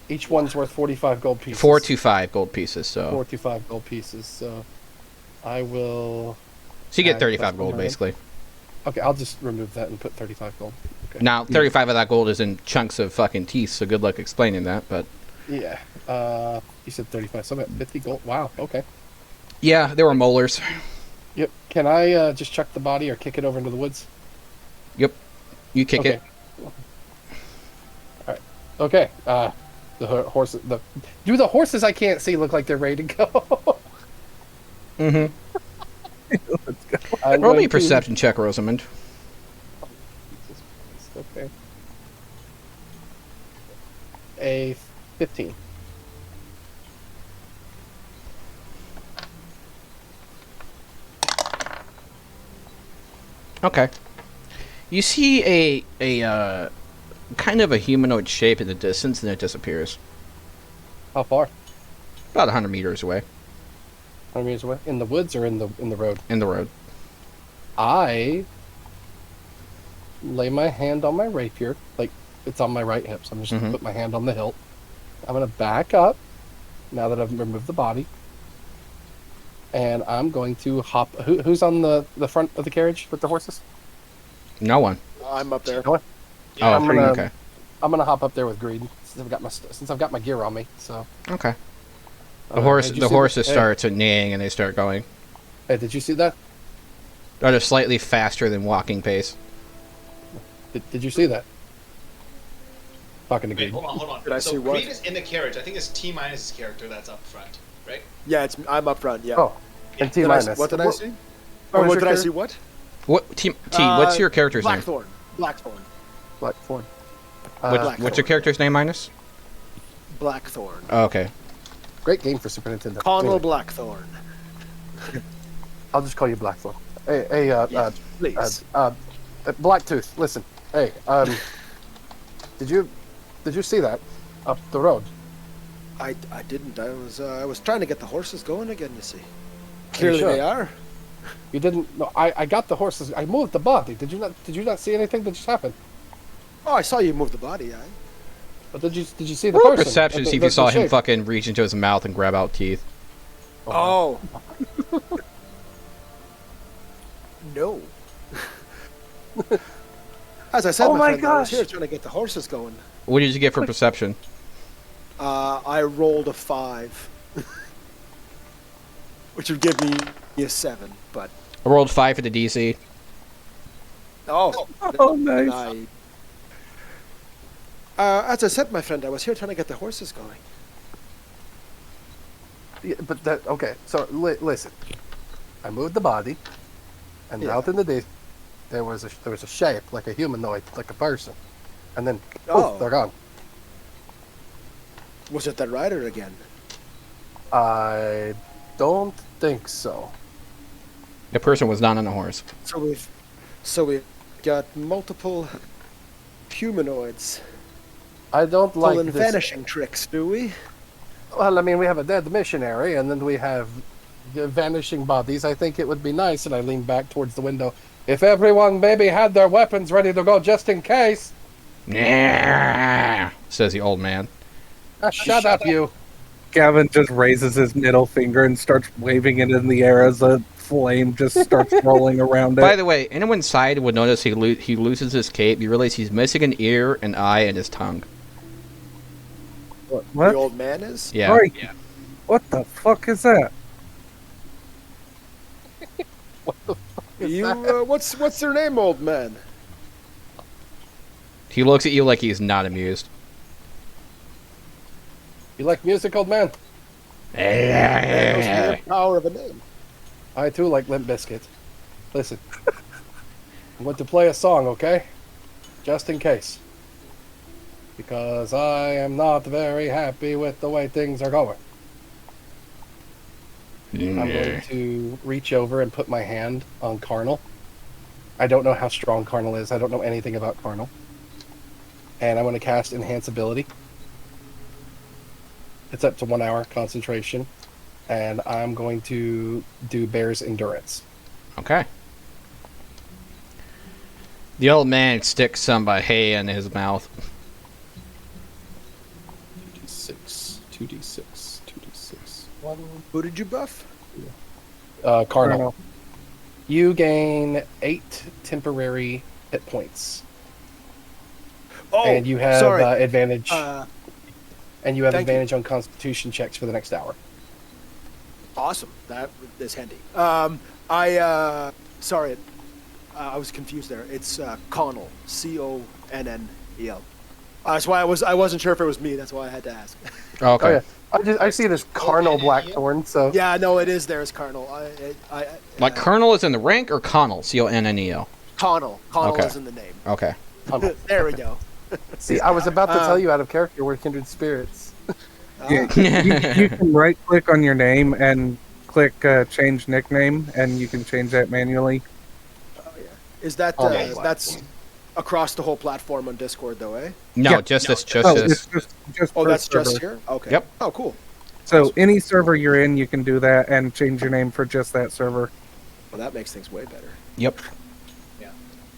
Each one's worth 45 gold pieces. 4 to 5 gold pieces, so. 45 gold pieces. So I will. So you get Add 35 plus gold, 100. basically. Okay, I'll just remove that and put 35 gold. Okay. Now, 35 of that gold is in chunks of fucking teeth, so good luck explaining that, but. Yeah. You said 35. So I'm at 50 gold. Wow. Okay. Yeah, there were molars. Yep. Can I just chuck the body or kick it over into the woods? Yep. You kick Okay. it. All right. Okay. The horses. Do the horses I can't see look like they're ready to go? Mm-hmm. Let's go. I'm Roll me going a perception check, Rosamund. Okay. A 15. Okay. You see a kind of a humanoid shape in the distance, and it disappears. How far? About 100 meters away 100 meters away? In the woods or in the road? in the road. I lay my hand on my rapier, like it's on my right hip, so I'm just gonna Mhm. put my hand on the hilt. I'm gonna back up now that I've removed the body, and I'm going to hop. Who's on the front of the carriage with the horses? No one. I'm up there. No one? Oh, I'm gonna- okay. I'm gonna hop up there with Greed since I've got my gear on me. So Okay. The did you see horses Hey, start to neighing, and they start going Hey, did you see that? at a slightly faster than walking pace. Did you see that? Talking to Wait, Greed. hold on. Did I so see what? Greed is in the carriage. I think it's T minus character that's up front, right? Yeah, I'm up front. Yeah. Oh, and T Did I- minus. what did I see? what Or was what your did I character? see? What? What T? What's your character's name? Blackthorn. Blackthorn. Blackthorn. What's your character's name minus? Blackthorn. Oh, okay. Great game for Super Nintendo. Connell Anyway, Blackthorn. I'll just call you Blackthorn. Hey, Yes, please. Blacktooth. Listen, hey, did you see that up the road? I didn't. I was trying to get the horses going again. You see. you Clearly sure? they are. You didn't? No, I got the horses. I moved the body. Did you not? Did you not see anything that just happened? Oh, I saw you move the body. But did you see the Roll person? perception, The- see if the- you saw the him shape? fucking reach into his mouth and grab out teeth. Oh. No. As I said, Oh my friend, I was gosh. here trying to get the horses going. What did you get for perception? I rolled a 5, which would give me a 7. But I rolled 5 for the DC. Oh, nice. As I said, my friend, I was here trying to get the horses going. Yeah, but that okay. So listen, I moved the body, and Yeah. out in the day, there was a shape like a humanoid, like a person, and then poof, Oh. they're gone. Was it the rider again? I don't think so. The person was not on a horse. So we've got multiple humanoids I don't like pulling this. vanishing tricks, do we? Well, I mean, we have a dead missionary, and then we have vanishing bodies. I think it would be nice, and I lean back towards the window. If everyone maybe had their weapons ready to go just in case. Yeah, says the old man. Shut up, you. Gavin just raises his middle finger and starts waving it in the air as a flame just starts rolling around By it. the way, anyone inside would notice he loses his cape. You realize he's missing an ear, an eye, and his tongue. What? The old man is? Yeah. Sorry. What the fuck is that? What's their name, old man? He looks at you like he's not amused. You like music, old man? Man knows the mere power of a name. I too like Limp Bizkit. Listen, I'm going to play a song, okay? Just in case. Because I am not very happy with the way things are going. I'm going to reach over and put my hand on Carnal. I don't know how strong Carnal is. I don't know anything about Carnal. And I'm going to cast Enhance Ability. It's up to 1 hour concentration. And I'm going to do Bear's Endurance. Okay. The old man sticks some hay in his mouth. 2d6, 2d6, 2d6. 1. Who did you buff? Carnal. You gain 8 temporary hit points. Oh, And you have sorry. advantage. And you have thank advantage on Constitution checks for the next hour. Awesome. That is handy. Sorry, I was confused there. It's Connell, Connel. That's why I wasn't sure if it was me. That's why I had to ask. Okay. Oh, yeah. I see it as Carnal Blackthorn. So Yeah, no, it is there as Cardinal. Like Colonel is in the rank or Connell? Connel. Connell. Connell Okay. is in the name. Okay. Connell. There we go. See, I was about to tell you out of character we're kindred spirits. You can right click on your name and click change nickname, and you can change that manually. Oh, yeah. Is that Oh, that's across the whole platform on Discord though, eh? No, Yeah. just this. Oh, This. it's just Oh, per that's just server. here. Okay. Yep. Oh, cool. So any server you're in, you can do that and change your name for just that server. Well, that makes things way better. Yep.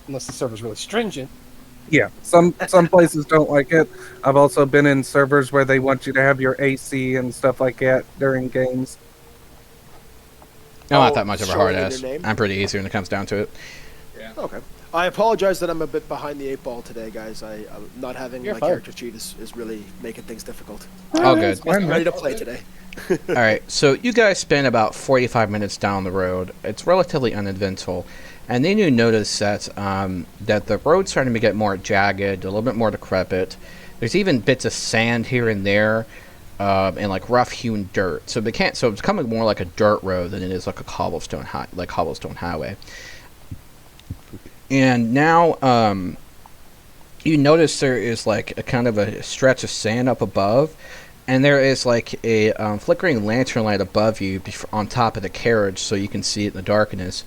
Unless the server's really stringent. Yeah, some places don't like it. I've also been in servers where they want you to have your AC and stuff like that during games. I'm not that much of a hard showing in ass. your name? I'm pretty easy when it comes down to it. Okay. I apologize that I'm a bit behind the 8 ball today, guys. I'm not having You're my fine. character sheet is really making things difficult. Oh, good. It's fine, I'm man. ready to play today. All right, so you guys spend about 45 minutes down the road. It's relatively uneventful, and then you notice that that the road's starting to get more jagged, a little bit more decrepit. There's even bits of sand here and there, and like rough-hewn dirt. So it's becoming more like a dirt road than it is like a cobblestone highway. And now you notice there is like a kind of a stretch of sand up above. And there is like a flickering lantern light above you on top of the carriage so you can see it in the darkness.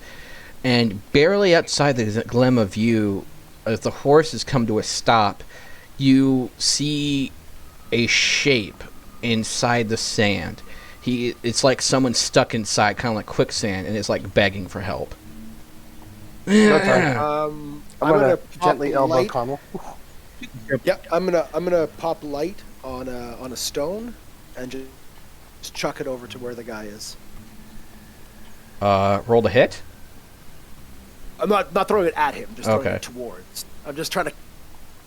And barely outside the glim of view, as the horses come to a stop, you see a shape inside the sand. It's like someone stuck inside, kind of like quicksand, and it's like begging for help. Your turn. I'm I'm gonna pop gently elbow light. Connell. Yep, I'm gonna pop light on a stone and just chuck it over to where the guy is. Roll to hit. I'm not throwing it at him, just throwing Okay. it towards. I'm just trying to Light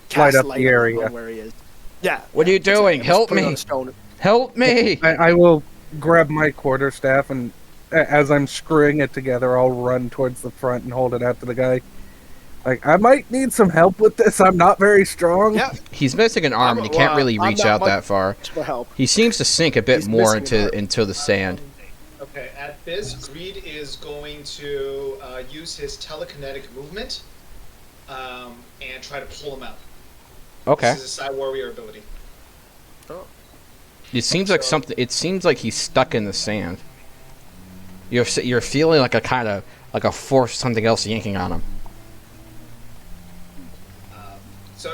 cast up light the on area. where he is. Yeah. What are you doing? Just Help put it on me. a stone. Help me! I will grab my quarterstaff, and as I'm screwing it together, I'll run towards the front and hold it out to the guy. Like, I might need some help with this. I'm not very strong. Yeah, He's missing an arm, and he can't really I'm reach not out much that far. for help. He seems to sink a bit He's more missing an arm. into the sand. Okay, at this, Greed is going to use his telekinetic movement and try to pull him out. Okay. This is a Side Warrior ability. It seems like something. It seems like he's stuck in the sand. You're feeling like a kind of like a force, something else yanking on him. So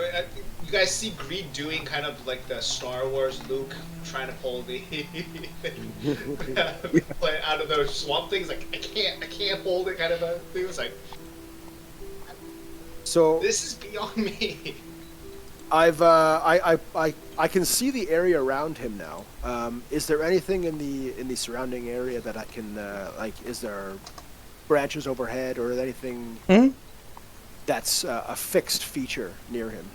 you guys see Greed doing kind of like the Star Wars Luke trying to pull the out of those swamp things. Like I can't hold it, kind of a thing. It's like So This is beyond me. I can see the area around him now. Is there anything in the surrounding area that I can like? Is there branches overhead or anything that's a fixed feature near him?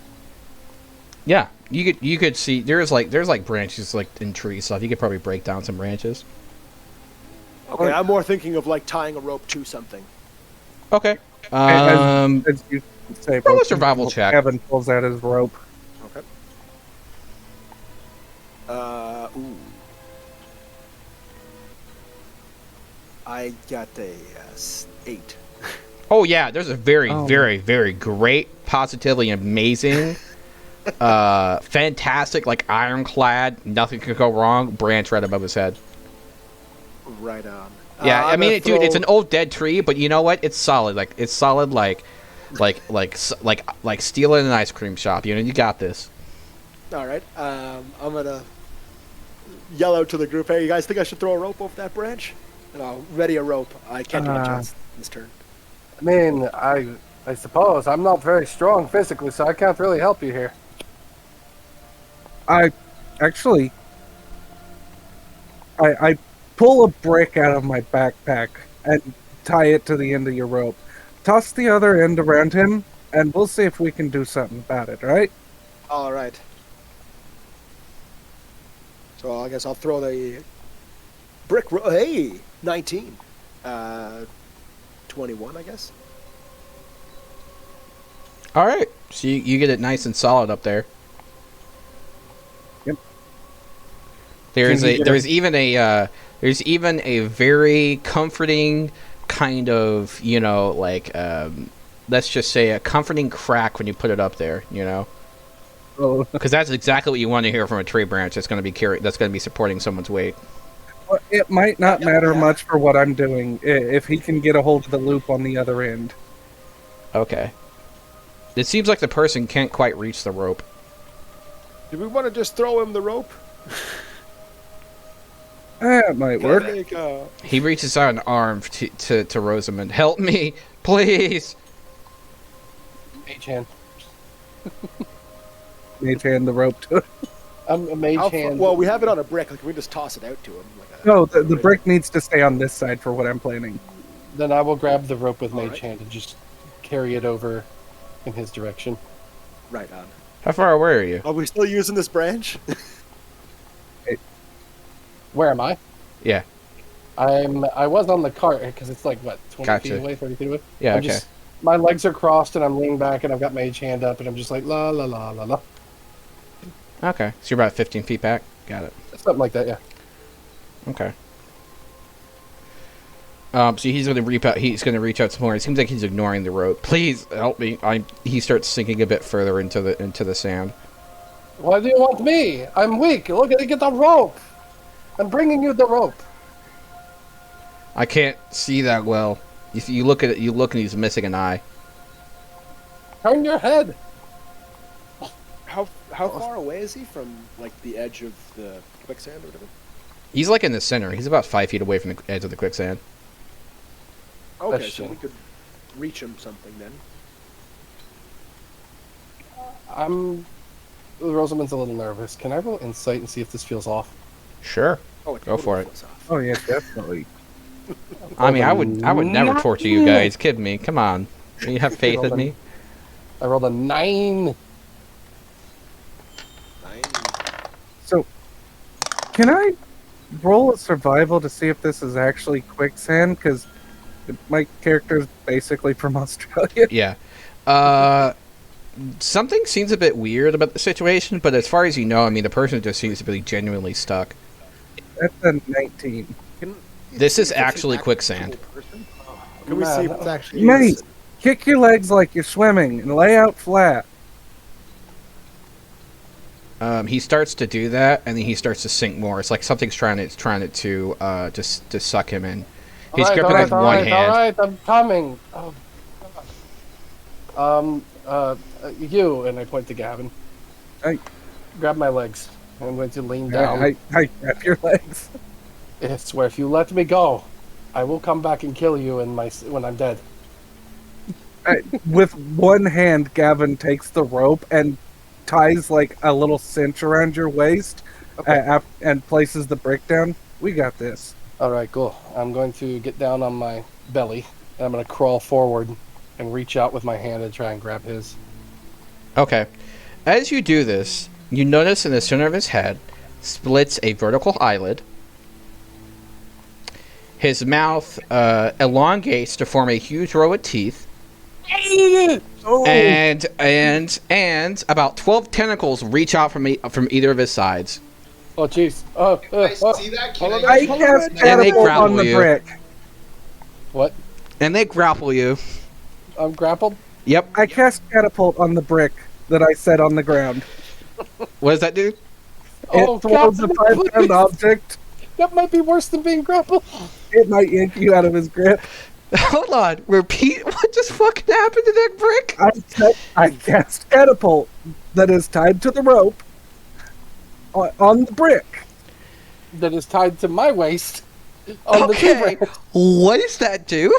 Yeah, you could see there's like branches like in trees stuff. You could probably break down some branches. Okay, I'm more thinking of like tying a rope to something. Okay. As you say, roll a survival check. Kevin pulls out his rope. Okay. Ooh. I got a 8. Oh yeah, there's a very very great, positively amazing, fantastic, like ironclad, nothing could go wrong branch right above his head. Right on. Yeah, I I'm mean, gonna dude, it's throw- an old dead tree, but you know what? It's solid. Like it's solid, like stealing an ice cream shop. You know, you got this. All right. I'm gonna yell out to the group. Hey, you guys think I should throw a rope over that branch? And I'll ready a rope. I can't get a chance this turn. I mean, I suppose I'm not very strong physically, so I can't really help you here. I actually, I pull a brick out of my backpack and tie it to the end of your rope. Toss the other end around him, and we'll see if we can do something about it, right? All right. So I guess I'll throw the brick. Hey, 19. 21, I guess. All right, so you get it nice and solid up there. Yep. There's Can you get there's even a very comforting kind of, you know, like let's just say a comforting crack when you put it up there, you know, Oh, because that's exactly what you want to hear from a tree branch that's going to be supporting someone's weight. well, it might not matter much for what I'm doing if he can get a hold of the loop on the other end. Okay. It seems like the person can't quite reach the rope. Do we want to just throw him the rope? That might work. Can I make, He reaches out an arm to Rosamund. Help me, please. Mage hand. Mage hand the rope to it. I'm a mage how hand. well, we have it on a brick. Like, we just toss it out to him. Like No, the brick needs to stay on this side for what I'm planning. Then I will grab the rope with All mage right. hand and just carry it over in his direction. Right on. How far away are you? Are we still using this branch? Where am I? Yeah. I was on the cart because it's like what 20 Gotcha. feet away, 30 feet away. Yeah. I'm Okay. just my legs are crossed and I'm leaning back and I've got mage hand up and I'm just like la la la la la, Okay. So you're about 15 feet back. Got it. something like that. Yeah. Okay. So he's gonna reach out some more. It seems like he's ignoring the rope. Please help me. He starts sinking a bit further into the sand. Why do you want me? I'm weak. Look at get the rope. I'm bringing you the rope. I can't see that well. If you look at it, and he's missing an eye. Turn your head. How far away is he from like the edge of the quicksand or whatever? He's like in the center. He's about 5 feet away from the edge of the quicksand. Okay, That's so true. we could reach him something then. Rosamund's a little nervous. Can I roll insight and see if this feels off? Sure. Oh, it Go for totally it. falls off. Oh yeah, definitely. I mean, I would never torture you guys. Kid me. Come on. You have faith in me. I rolled a 9. 9. So, can I roll a survival to see if this is actually quicksand? Because my character is basically from Australia. Yeah. Something seems a bit weird about the situation, but as far as you know, I mean, the person just seems to be genuinely stuck. That's a 19. Can you This see is if it's an actually actual quicksand. person? Can we Nah, see if it's actually Mate, person? kick your legs like you're swimming and lay out flat. He starts to do that, and then he starts to sink more. It's like something's trying to just to suck him in. He's Alright, gripping with one hand. Alright, I'm coming. Oh, you, and I point to Gavin. Hey. Grab my legs. I'm going to lean down. I grab your legs. I swear, if you let me go, I will come back and kill you when I'm dead. With one hand, Gavin takes the rope and ties like a little cinch around your waist and places the brick down. We got this. All right, cool. I'm going to get down on my belly, and I'm going to crawl forward and reach out with my hand and try and grab his. Okay. As you do this, you notice in the center of his head splits a vertical eyelid. His mouth elongates to form a huge row of teeth. Oh. And about 12 tentacles reach out from either of his sides. Oh, jeez. I see that. Can I cast And they catapult grapple on the you. brick. What? And they grapple you. I'm grappled? Yep. I cast catapult on the brick that I set on the ground. What does that do? Oh, It throws a God, 5-pound object. That might be worse than being grappled. It might yank you out of his grip. Hold on. Repeat. What just fucking happened to that brick? I cast catapult that is tied to the rope on the brick. That is tied to my waist on the Okay. tree. What does that do?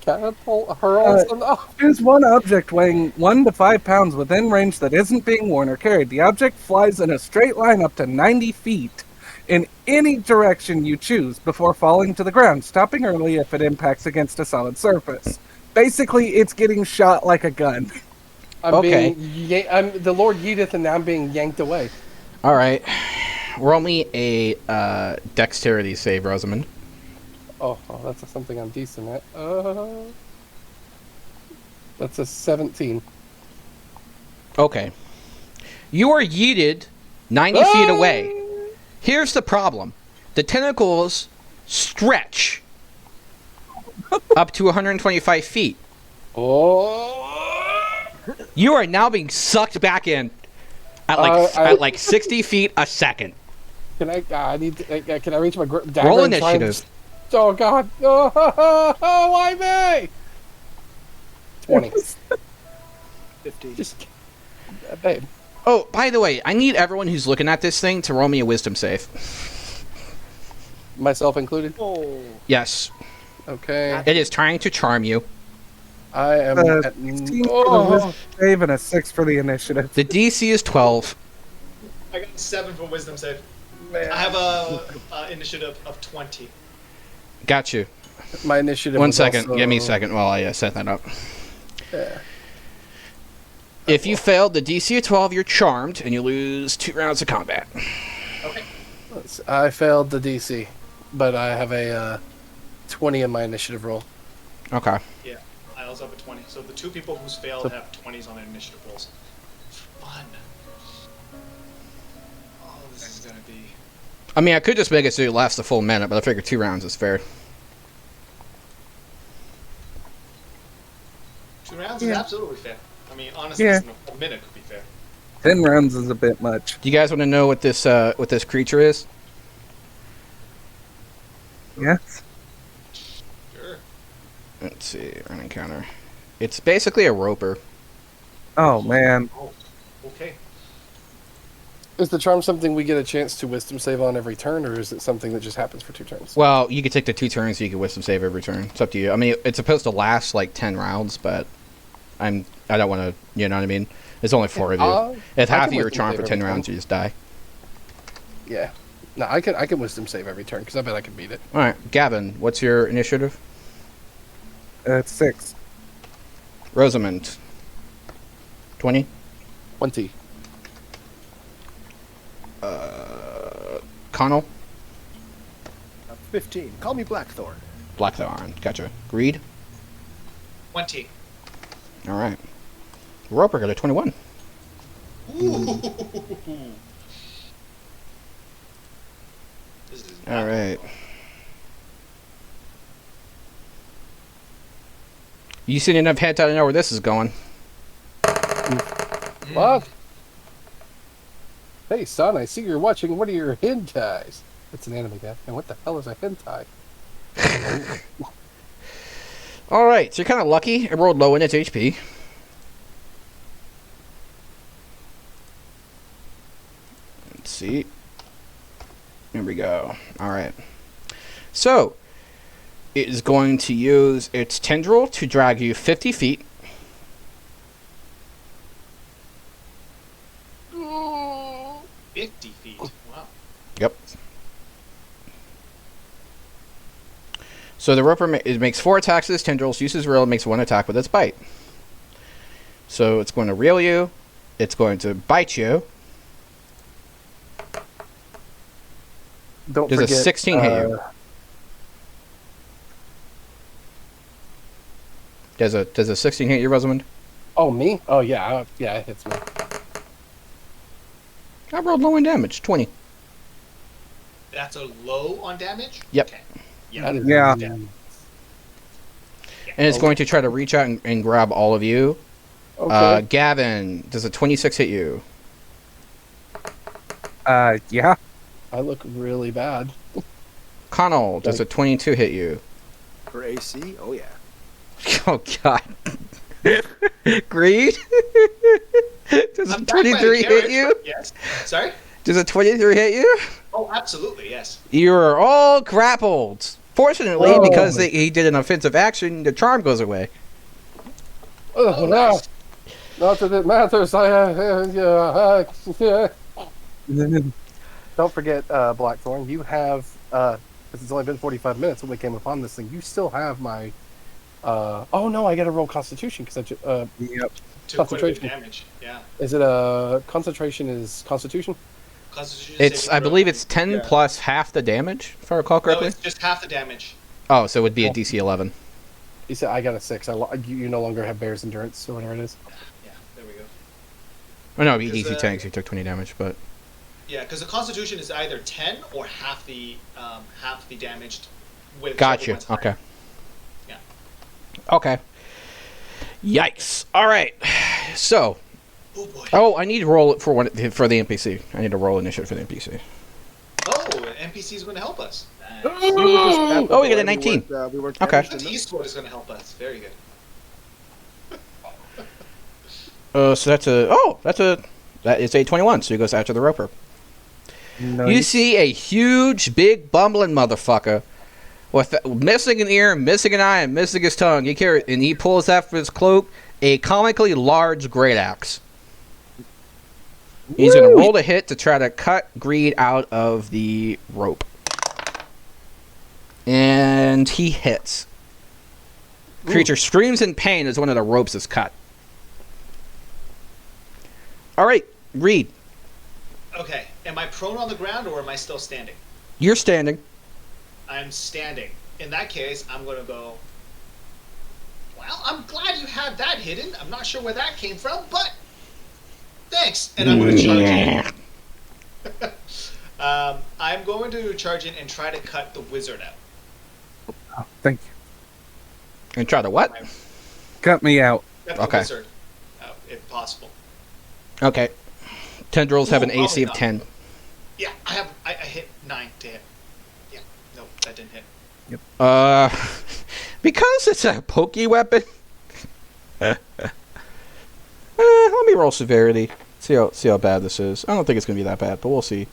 Catapult hurls them off. Choose one object weighing 1 to 5 pounds within range that isn't being worn or carried. The object flies in a straight line up to 90 feet in any direction you choose before falling to the ground, stopping early if it impacts against a solid surface. Basically, it's getting shot like a gun. I'm Okay. I'm the Lord Yeeteth, and now I'm being yanked away. All right. Roll me a dexterity save, Rosamund. Oh, that's something I'm decent at. That's a 17. Okay. You are yeeted 90 feet away. Here's the problem. The tentacles stretch up to 125 feet. Oh. You are now being sucked back in at like 60 feet a second. Can I? I need. Can I reach my dagger? Roll and try and- initiative. Oh God! Oh, why me? 20. 50. Just, babe. Oh, by the way, I need everyone who's looking at this thing to roll me a wisdom save. Myself included. Oh. Yes. Okay. It is trying to charm you. I am at. 16 for the wisdom save and a 6 for the initiative. The DC is 12. I got 7 for wisdom save. Man. I have a initiative of 20. Got you. My initiative. One was second. also- Give me a second while I set that up. Yeah. If you failed the DC of 12, you're charmed, and you lose 2 rounds of combat. Okay. I failed the DC, but I have a 20 in my initiative roll. Okay. Yeah. I also have a 20. So the 2 people who's failed have 20s on their initiative rolls. Fun. Oh, this is gonna be. I mean, I could just make it so it lasts a full minute, but I figure 2 rounds is fair. 2 rounds is Yeah. absolutely fair. I mean, honestly, Yeah. a minute could be fair. 10 rounds is a bit much. Do you guys want to know what this creature is? Yes. Sure. Let's see. An encounter. It's basically a roper. Oh, man. Oh, okay. Is the charm something we get a chance to wisdom save on every turn, or is it something that just happens for 2 turns? Well, you could take the 2 turns, so you can wisdom save every turn. It's up to you. I mean, it's supposed to last like 10 rounds, but I don't want to. You know what I mean? It's only 4 of you. If I half can of you are wisdom charmed save for 10 every rounds, turn. you just die. Yeah. No, I can wisdom save every turn because I bet I can beat it. All right, Gavin, what's your initiative? It's 6. Rosamund. 20. 20. Connell. 15. Call me Blackthorn. Blackthorn. Gotcha. Greed. 20. All right. Roper got a 21. Ooh. This is All right. You seen enough heads out to know where this is going. What? Hey, son, I see you're watching one of your hentais. It's an anime guy. And what the hell is a hentai? All right, so you're kind of lucky. It rolled low in its HP. Let's see. Here we go. All right. So, it is going to use its tendril to drag you 50 feet 50 feet. Wow. Yep. So the roper it makes 4 attacks with its tendrils, uses reel, makes 1 attack with its bite. So it's going to reel you, it's going to bite you. Don't Does forget. a 16 hit you? Does a 16 hit you, Rosamund? Oh, me? Oh, yeah. Yeah, it hits me. I rolled low in damage, 20. That's a low on damage? Yep. Okay. Yeah. That is Yeah. And it's going to try to reach out and grab all of you. Okay. Gavin, does a 26 hit you? Yeah. I look really bad. Connell, does a 22 hit you? For AC? Oh, yeah. Oh, God. Greed? Does a I'm back by the 23 hit carriage, you? but yes. Sorry? Does a 23 hit you? Oh, absolutely, yes. You're all grappled. Fortunately, Oh. because he did an offensive action, the charm goes away. Oh, nice. Not that it matters. Don't forget, Blackthorn, you have, because it's only been 45 minutes when we came upon this thing, you still have my, oh no, I gotta roll Constitution, because Yep. Took quite a bit of Concentration. damage. Yeah. is it Concentration is Constitution? Constitution It's, saving I throw. believe it's 10 Yeah. plus half the damage, if I recall No, correctly. it's just half the damage. Oh, so it would be a DC 11. You said I got a 6. You no longer have Bear's Endurance, or whatever it is. Yeah, there we go. Oh, no, it'd be Because, DC 10 because you took 20 damage, but... Yeah, because the Constitution is either 10 or half the damaged with Gotcha. everyone's high. Okay. Yeah. Okay. Yikes. All right. So, Oh boy. oh, I need to roll it for the NPC. I need to roll initiative for the NPC. Oh, an NPC is going to help us. Nice. We were just at the Oh, we got a door, 19. We weren't Okay. damaged The enough. Eastwood is going to help us. Very good. So that is a 21. So he goes after the roper. No, You see a huge, big, bumbling motherfucker with missing an ear, missing an eye, and missing his tongue. And he pulls out from his cloak a comically large great axe. He's going to roll the hit to try to cut Greed out of the rope. And he hits. Creature screams in pain as one of the ropes is cut. All right, Reed, Okay, am I prone on the ground or am I still standing? you're standing. I'm standing. In that case, I'm going to go, well, I'm glad you had that hidden. I'm not sure where that came from, but thanks. And I'm going to charge in. I'm going to charge in and try to cut the wizard out. Oh, thank you. And try to what? Cut me out. Cut the Okay. wizard out, if possible. Okay. Tendrils have an Ooh, AC of probably 10. Yeah, I hit 9 to hit. Yeah, no, that didn't hit. Because it's a pokey weapon. Let me roll severity. See how bad this is. I don't think it's gonna be that bad, but we'll see.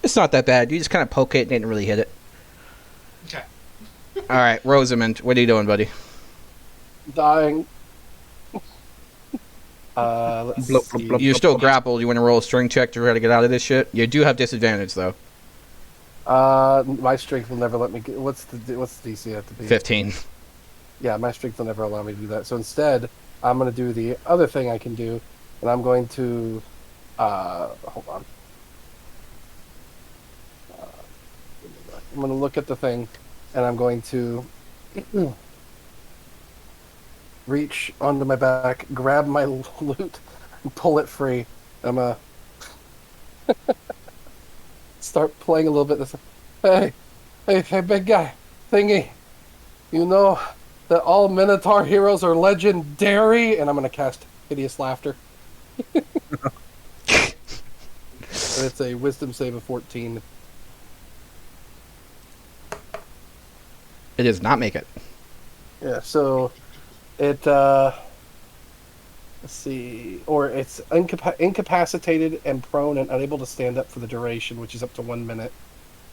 It's not that bad. You just kind of poke it and didn't really hit it. Okay. All right, Rosamund, what are you doing, buddy? Dying. Let's Blub, see. blub, blub. You're still grappled. You want to roll a string check to try to get out of this shit? You do have disadvantage though. My strength will never let me get. What's the DC have to be? 15. Yeah, my strength will never allow me to do that. So instead, I'm going to do the other thing I can do, and I'm going to, hold on. I'm going to look at the thing, and I'm going to reach onto my back, grab my loot, and pull it free. I'm going to start playing a little bit. This, hey, big guy, thingy, you know that all Minotaur heroes are legendary, and I'm going to cast Hideous Laughter. And it's a Wisdom save of 14. It does not make it. Yeah, so it, let's see, or it's incapacitated and prone and unable to stand up for the duration, which is up to 1 minute.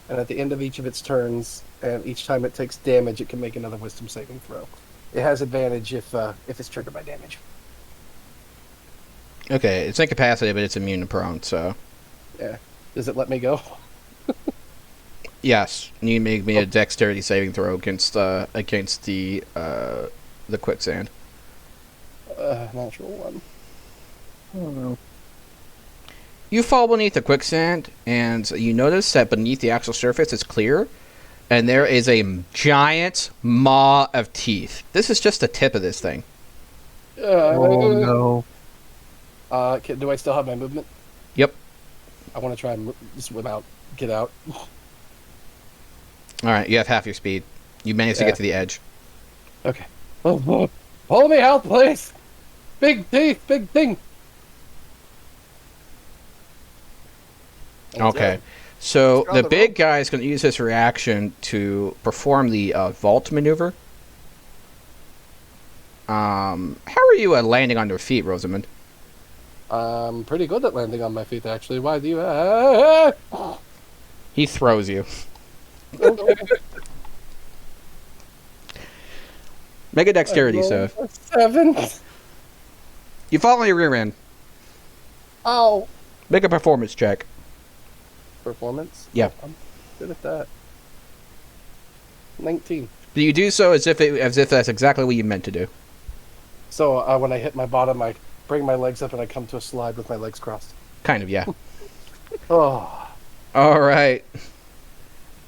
And at the end of each of its turns, and each time it takes damage, it can make another Wisdom saving throw. It has advantage if it's triggered by damage. Okay, it's incapacitated, but it's immune to prone, so... Yeah. Does it let me go? Yes, you make me a dexterity saving throw against the quicksand. Natural one. I don't know. You fall beneath the quicksand, and you notice that beneath the actual surface is clear, and there is a giant maw of teeth. This is just the tip of this thing. Oh no. Do I still have my movement? Yep. I want to try and swim out, get out. Alright, you have half your speed. You managed to Yeah. get to the edge. Okay. Pull me out, please! Big teeth, big thing! Okay. So on the the big rope. guy is going to use his reaction to perform the vault maneuver. How are you at landing on your feet, Rosamund? I'm pretty good at landing on my feet, actually. Why do you... He throws you. Okay. Make a dexterity save. 7. You fall on your rear end. Ow! Make a performance check. Performance? Yeah. I'm good at that. 19. Do you do so as if that's exactly what you meant to do? So when I hit my bottom, I bring my legs up and I come to a slide with my legs crossed. Kind of, yeah. Oh. All right.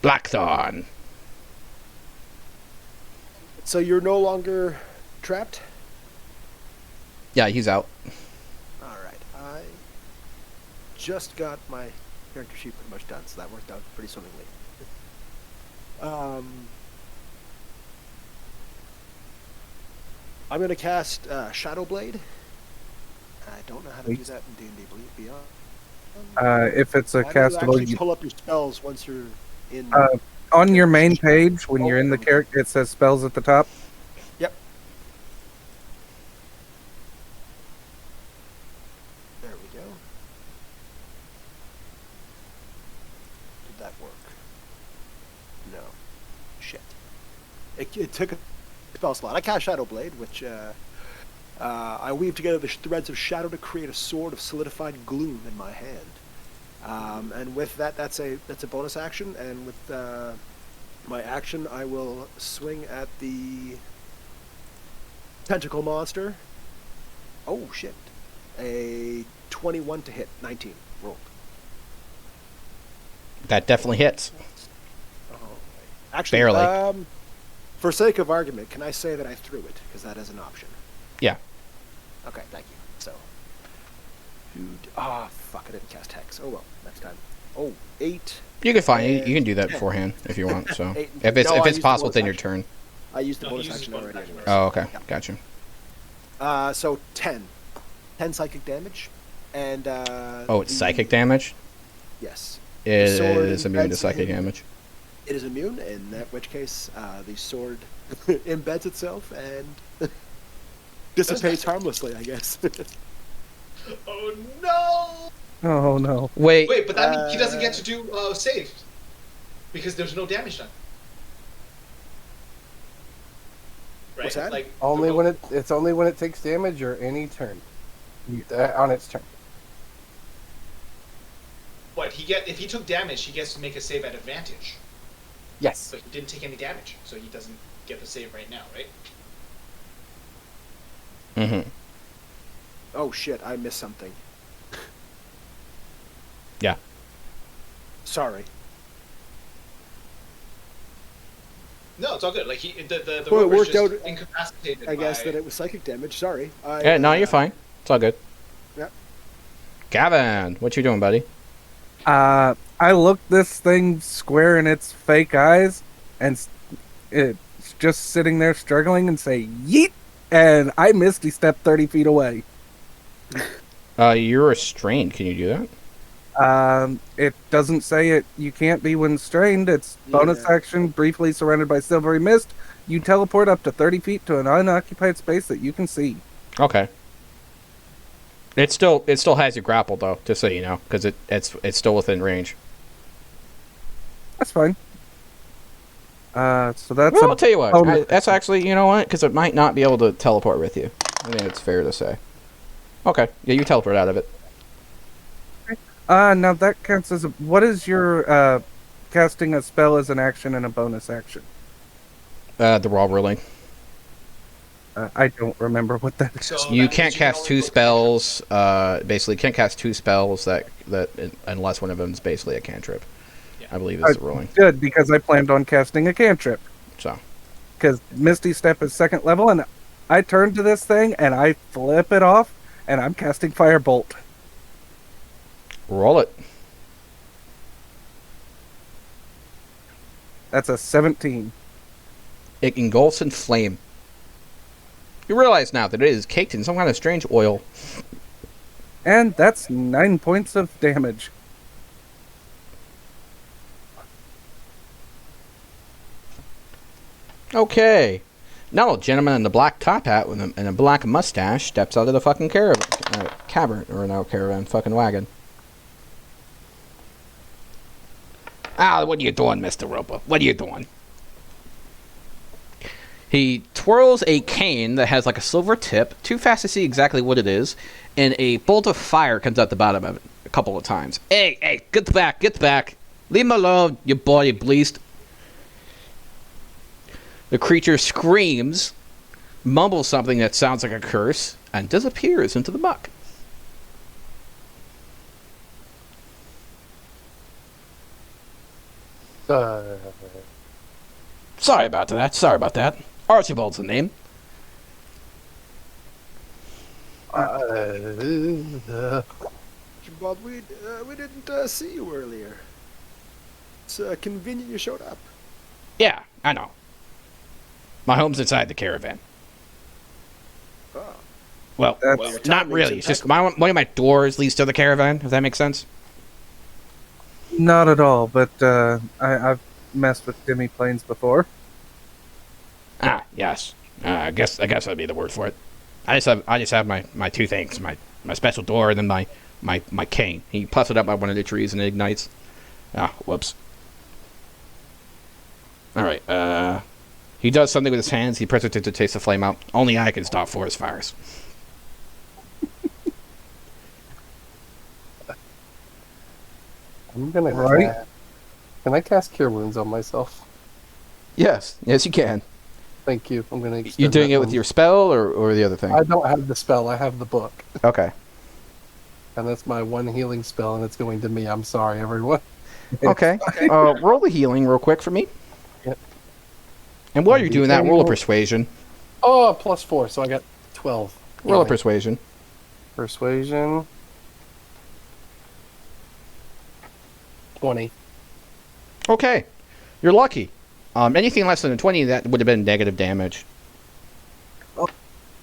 Blackthorn. So you're no longer trapped? Yeah, he's out. All right. I just got my character sheet pretty much done, so that worked out pretty swimmingly. I'm going to cast Shadow Blade. I don't know how to do that in D&D Beyond. If it's a How do you castable, actually pull up your spells once you're in... on your main page, when you're in the character, it says spells at the top. Yep. There we go. Did that work? No. Shit. It took a spell slot. I cast Shadow Blade, which I weave together the threads of shadow to create a sword of solidified gloom in my hand. And with that, that's a bonus action. And with my action, I will swing at the tentacle monster. Oh shit! A 21 to hit, 19 rolled. That definitely hits. Oh, actually, Barely. For sake of argument, can I say that I threw it because that is an option? Yeah. Okay, thank you. So, fuck! I didn't cast Hex. Oh well, next time. Oh, 8. You can find you can do that beforehand if you want. So if it's possible within your turn. I used the No, he bonus uses action bonus already. action. Anyways. Oh, okay, Yeah. gotcha. So 10 psychic damage, and Oh, it's psychic damage. Yes, It sword is immune to embeds psychic in- damage. it is immune. In that which case, the sword embeds itself and dissipates harmlessly. I guess. Oh no! Oh no. Wait. Wait, but that means he doesn't get to do save because there's no damage done. Right? What's that? Like Only when it's only when it takes damage or any turn. On its turn. what if he took damage, he gets to make a save at advantage. Yes. But he didn't take any damage, so he doesn't get the save right now, right? Mm-hmm. Oh shit! I missed something. Yeah. Sorry. No, it's all good. Like the Well, it rover's worked just out, incapacitated. I guess by- that it was psychic damage. Sorry. Yeah, no, you're fine. It's all good. Yeah. Gavin, what you doing, buddy? I look this thing square in its fake eyes, and it's just sitting there struggling, and say yeet, and I misty step 30 feet away. You're restrained. Can you do that? It doesn't say it. You can't be when strained. It's bonus Yeah. action. Briefly surrounded by silvery mist, you teleport up to 30 feet to an unoccupied space that you can see. Okay. It still has you grappled though, just so you know, because it's still within range. That's fine. So that's Well, I'll tell you what. bonus That's actually, you know what? Because it might not be able to teleport with you. I think it's fair to say. Okay. Yeah, you teleport out of it. Now that counts as what is your casting a spell as an action and a bonus action? The raw rolling. I don't remember what that is. So You that can't means can cast only two book cantrips. spells. Basically, can't cast two spells that unless one of them is basically a cantrip. Yeah. I believe is the ruling. Good, because I planned on casting a cantrip. So Because Misty Step is 2nd level, and I turn to this thing and I flip it off, and I'm casting Firebolt. roll it. That's a 17. It engulfs in flame. You realize now that it is caked in some kind of strange oil. And that's 9 points of damage. Okay. Now a gentleman in the black top hat with and a black mustache steps out of the fucking caravan fucking wagon. Ah, what are you doing, Mr. Roper? What are you doing? He twirls a cane that has like a silver tip, too fast to see exactly what it is, and a bolt of fire comes out the bottom of it a couple of times. Hey, get back. Leave him alone, you bloody beast. The creature screams, mumbles something that sounds like a curse, and disappears into the muck. Sorry about that. Archibald's the name. But we didn't see you earlier. It's convenient you showed up. Yeah, I know. My home's inside the caravan. Oh. Well, That's- Well, your not timing's really. It's just impeccable. one of my doors leads to the caravan, if that makes sense. Not at all, but I've messed with demi-planes before. Ah, yes. I guess that'd be the word for it. I just have my two things, my special door and then my cane. He puffs it up by one of the trees and it ignites. Ah, whoops. Alright, he does something with his hands, he presses it to taste the flame out. Only I can stop forest fires. I'm gonna. Right. Can I cast Cure Wounds on myself? Yes, you can. Thank you. I'm gonna. You extend doing that it with one. your spell or the other thing? I don't have the spell. I have the book, Okay. and that's my one healing spell, and it's going to me. I'm sorry, everyone. Okay. Roll the healing real quick for me. Yep. And while you're doing that, roll a Roll. persuasion. Oh, +4, so I got 12. Roll a healing. persuasion. Persuasion. 20. Okay. You're lucky. Anything less than a 20, that would have been negative damage.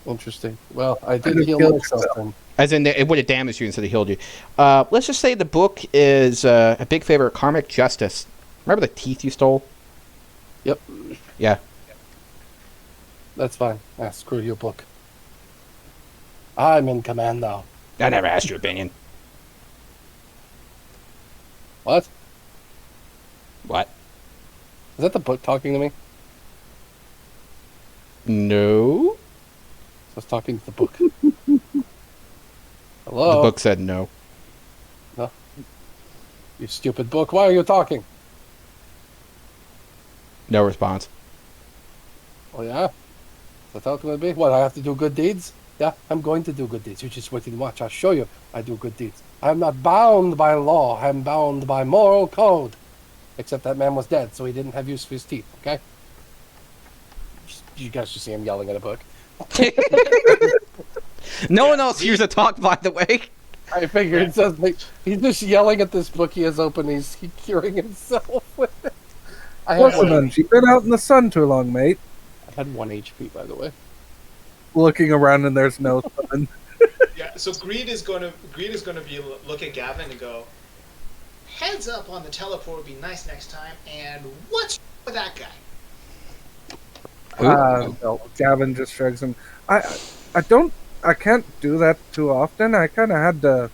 Interesting. Well, I did just heal killed myself yourself. then. As in, it would have damaged you instead of healed you. Let's just say the book is a big favor of karmic justice. Remember the teeth you stole? Yep, Yeah. that's fine. Ah, screw your book. I'm in command now. I never asked your opinion. What? What? Is that the book talking to me? No. I was talking to the book. Hello? The book said no. You stupid book. Why are you talking? No response. Oh, yeah? Is that how it's going to be? What, I have to do good deeds? Yeah, I'm going to do good deeds. You just wait and watch. I'll show you I do good deeds. I'm not bound by law. I'm bound by moral code. Except that man was dead, so he didn't have use for his teeth, okay? You guys should see him yelling at a book. No one else hears a talk, by the way. I figured it says like he's just yelling at this book he has open. He's curing himself with it. I What's had, the done? You've been out in the sun too long, mate. I had 1 HP, by the way. Looking around and there's no sun. Yeah, so Greed is gonna be look at Gavin and go, heads up on the teleport would be nice next time. And what's with that guy? No, Gavin just shrugs him. I can't do that too often. I kind of had to,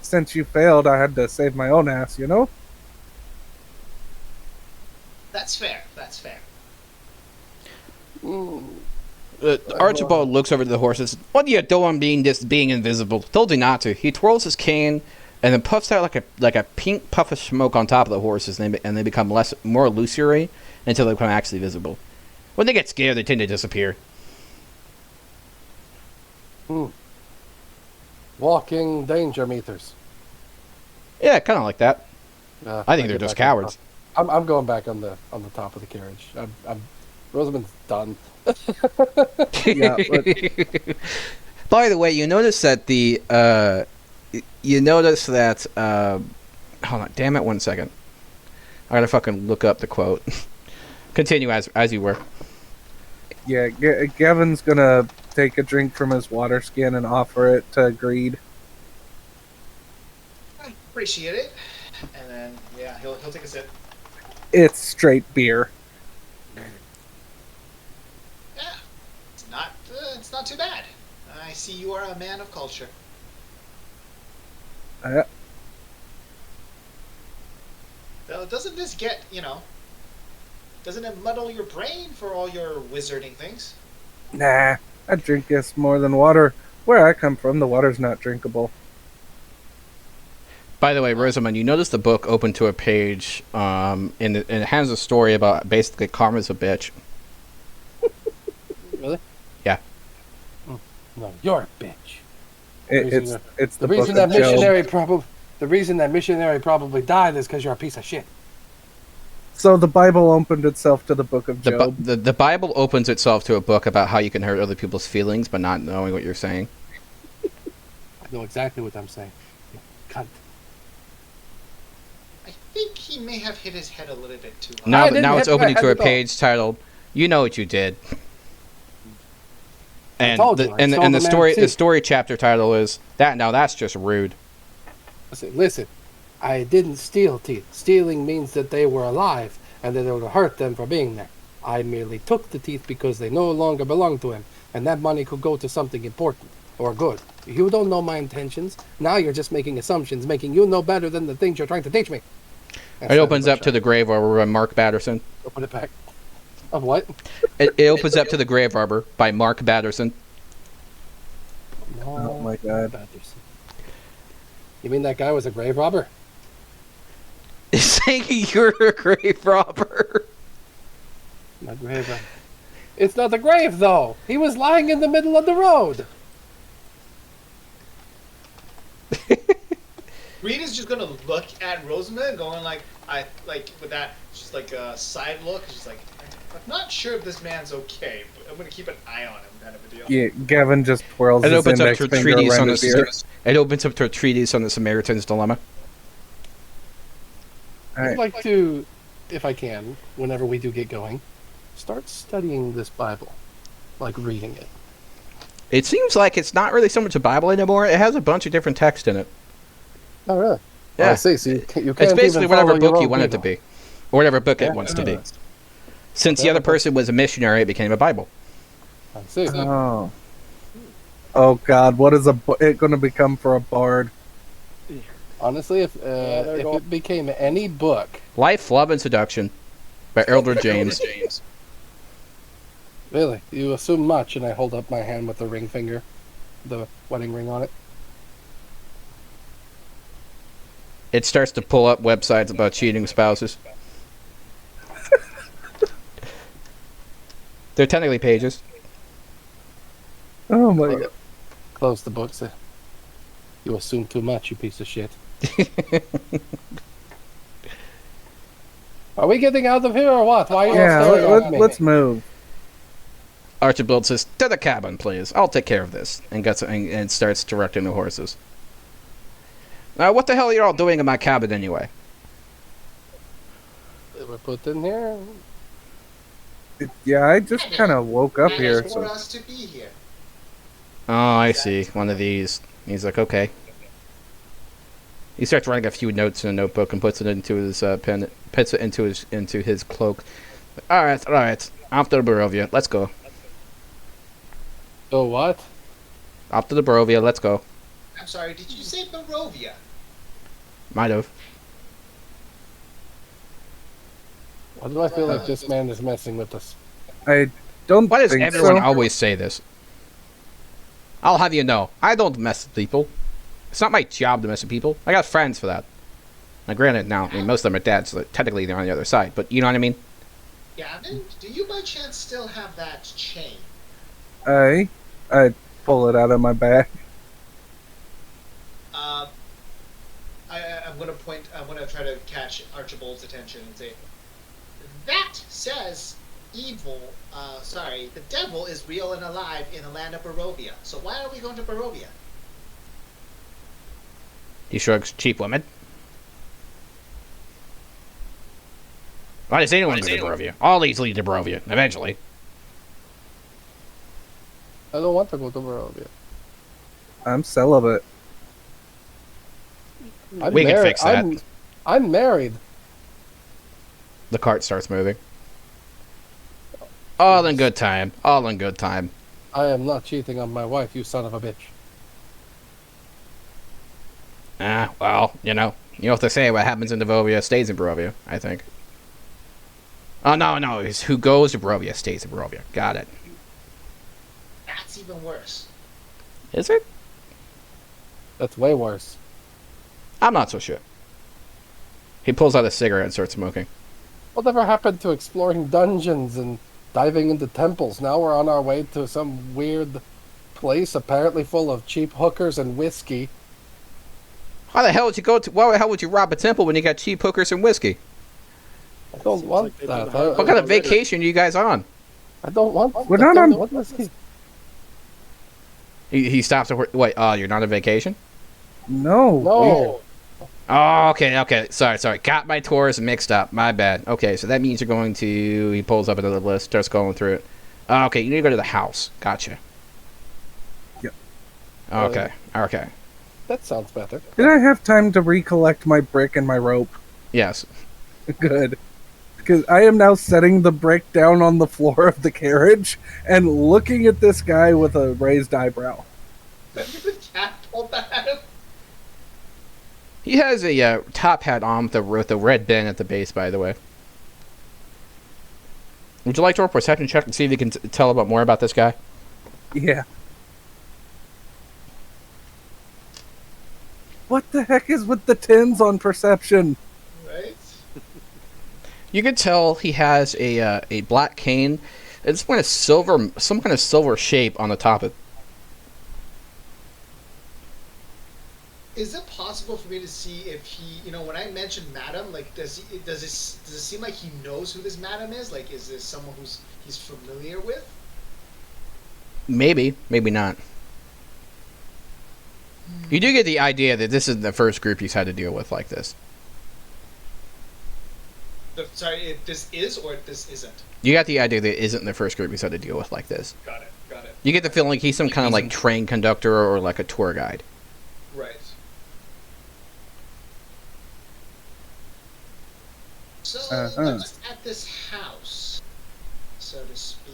since you failed, I had to save my own ass, you know? That's fair. That's fair. Archibald looks over to the horses. What are you doing being invisible? Told you not to. He twirls his cane and then puffs out like a pink puff of smoke on top of the horses, and they become more illusory until they become actually visible. When they get scared, they tend to disappear. Walking danger meters. Yeah, kind of like that. I think they're get just back on cowards. top. I'm going back on the top of the carriage. Rosamund's done. Yeah, but By the way, you notice that hold on, damn it, 1 second. I gotta fucking look up the quote. Continue as you were. yeah, Gavin's gonna take a drink from his water skin and offer it to Greed. I appreciate it. And then, yeah, he'll take a sip. It's straight beer. Yeah, it's not too bad. I see you are a man of culture. Though, doesn't this get, doesn't it muddle your brain for all your wizarding things? Nah, I drink this more than water. Where I come from, the water's not drinkable. By the way, Rosamund, you notice the book open to a page, and it has a story about basically karma's a bitch. Really? Yeah. No, you're a bitch. It's The the reason book that of Job. missionary probably died is because you're a piece of shit. So the Bible opened itself to the book of Job. The Bible opens itself to a book about how you can hurt other people's feelings, but not knowing what you're saying. I know exactly what I'm saying. You cunt. I think he may have hit his head a little bit too hard. I Now didn't it's hit my opening to head a at all. page titled "You Know What You Did," and told you, I and stole the the story man's the teeth. story chapter title is that. Now that's just rude. Listen, I didn't steal teeth. Stealing means that they were alive and that it would hurt them for being there. I merely took the teeth because they no longer belong to him, and that money could go to something important or good. You don't know my intentions. Now you're just making assumptions, making you know better than the things you're trying to teach me. It opens up to the grave robber by Mark Batterson. Open it back. Of what? It opens up to the grave robber by Mark Batterson. No, Oh my God. Batterson. You mean that guy was a grave robber? Saying you're a grave robber. Not grave robber. It's not the grave, though. He was lying in the middle of the road. Reed is just gonna look at Rosamund, going with that, just like a side look. She's like, I'm not sure if this man's okay, but I'm gonna keep an eye on him, kind of a deal. Yeah, Gavin just twirls It his opens up index to a finger treatise around on his ear. It opens up to a treatise on the Samaritan's dilemma. I'd like to, if I can, whenever we do get going, start studying this Bible. Like reading it. It seems like it's not really so much a Bible anymore. It has a bunch of different text in it. Oh, really? Yeah. Oh, I see. So you can't It's basically even whatever follow your book you own want it to Bible. be, or whatever book Yeah. it wants to be. Since the other person was a missionary, it became a Bible. I see. Oh. Oh God, what is it going to become for a bard? Honestly, if there you go. it became any book, Life, Love, and Seduction by Elder James. really, you assume much, and I hold up my hand with the ring finger, the wedding ring on it. It starts to pull up websites about cheating spouses. They're technically pages. Oh my God. Close the book. Say, you assume too much, you piece of shit. Are we getting out of here or what? Why are you Yeah, all staring at me? let's move. Archibald says, "To the cabin, please. I'll take care of this," and and starts directing the horses. Now, what the hell are you all doing in my cabin anyway? They were put in here. Yeah, I just kind of woke up It here. is for So. us to be here. Oh, I see. One of these. He's like, okay. He starts writing a few notes in a notebook and puts it into his pen. Puts it into his cloak. All right. After the Barovia, let's go. So what? After the Barovia, let's go. I'm sorry, did you say Barovia? Might have. Why do I feel like this man is messing with us? I don't Why does think everyone so. always say this? I'll have you know, I don't mess with people. It's not my job to mess with people. I got friends for that. Now, granted, I mean, most of them are dead, so technically they're on the other side. But you know what I mean? Gavin, do you by chance still have that chain? I pull it out of my bag. I'm gonna point. I'm gonna try to catch Archibald's attention and say, "That says evil. The devil is real and alive in the land of Barovia. So why are we going to Barovia?" He shrugs. Cheap women. Why does anyone go to Barovia? All these lead to Barovia, eventually. I don't want to go to Barovia. I'm celibate. We can fix that. I'm married. The cart starts moving. All in good time. All in good time. I am not cheating on my wife, you son of a bitch. Well, you know what they say, what happens in Barovia stays in Barovia, I think. Oh, no, it's who goes to Barovia stays in Barovia. Got it. That's even worse. Is it? That's way worse. I'm not so sure. He pulls out a cigarette and starts smoking. Whatever happened to exploring dungeons and diving into temples? Now we're on our way to some weird place apparently full of cheap hookers and whiskey. Why the hell would you rob a temple when you got cheap hookers and whiskey? I don't want like they that. don't have What kind of vacation are you guys on? I don't want. We're not on- What whiskey? He stops to wait. You're not on vacation? No. No. Oh, okay. Sorry. Got my tours mixed up. My bad. Okay, so that means you're going to... He pulls up another list, starts going through it. Okay, you need to go to the house. Gotcha. Yep. Okay. That sounds better. Did I have time to recollect my brick and my rope? Yes. Good. Because I am now setting the brick down on the floor of the carriage and looking at this guy with a raised eyebrow. The cat pulled that out of. He has a top hat on with the red band at the base, by the way. Would you like to roll a perception check and see if you can tell about more about this guy? Yeah. What the heck is with the tins on perception? Right? You can tell he has a black cane. It's some kind of silver shape on the top of. Is it possible for me to see if he, when I mentioned Madam, like, does it seem like he knows who this Madam is? Like, is this someone he's familiar with? Maybe not. You do get the idea that this is the first group he's had to deal with like this. If this is or if this isn't. You got the idea that it isn't the first group he's had to deal with like this. Got it. You get the feeling like he's some kind of like train conductor or like a tour guide. Right. So, what's at this house, so to speak?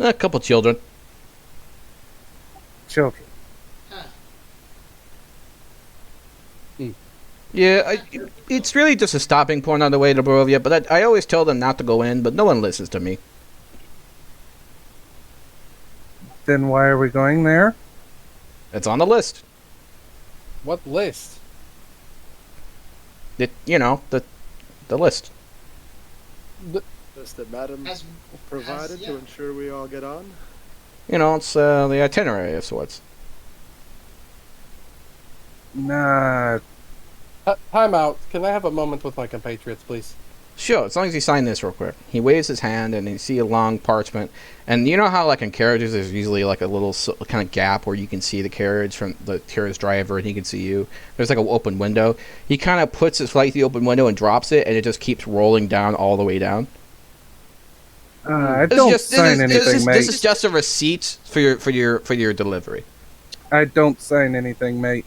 A couple children. Children. Huh. Yeah, it's really just a stopping point on the way to Barovia, but I always tell them not to go in, but no one listens to me. Then why are we going there? It's on the list. What list? The list. List that Madam As provided yeah. to ensure we all get on. It's the itinerary of sorts. Nah. Time out. Can I have a moment with my compatriots, please? Sure, as long as you sign this real quick. He waves his hand, and you see a long parchment. And you know how, like, in carriages, there's usually, like, a little kind of gap where you can see the carriage from the carriage driver, and he can see you. There's, like, an open window. He kind of puts it right to the open window and drops it, and it just keeps rolling down all the way down. I don't sign anything, mate. This is just a receipt for your delivery. I don't sign anything, mate.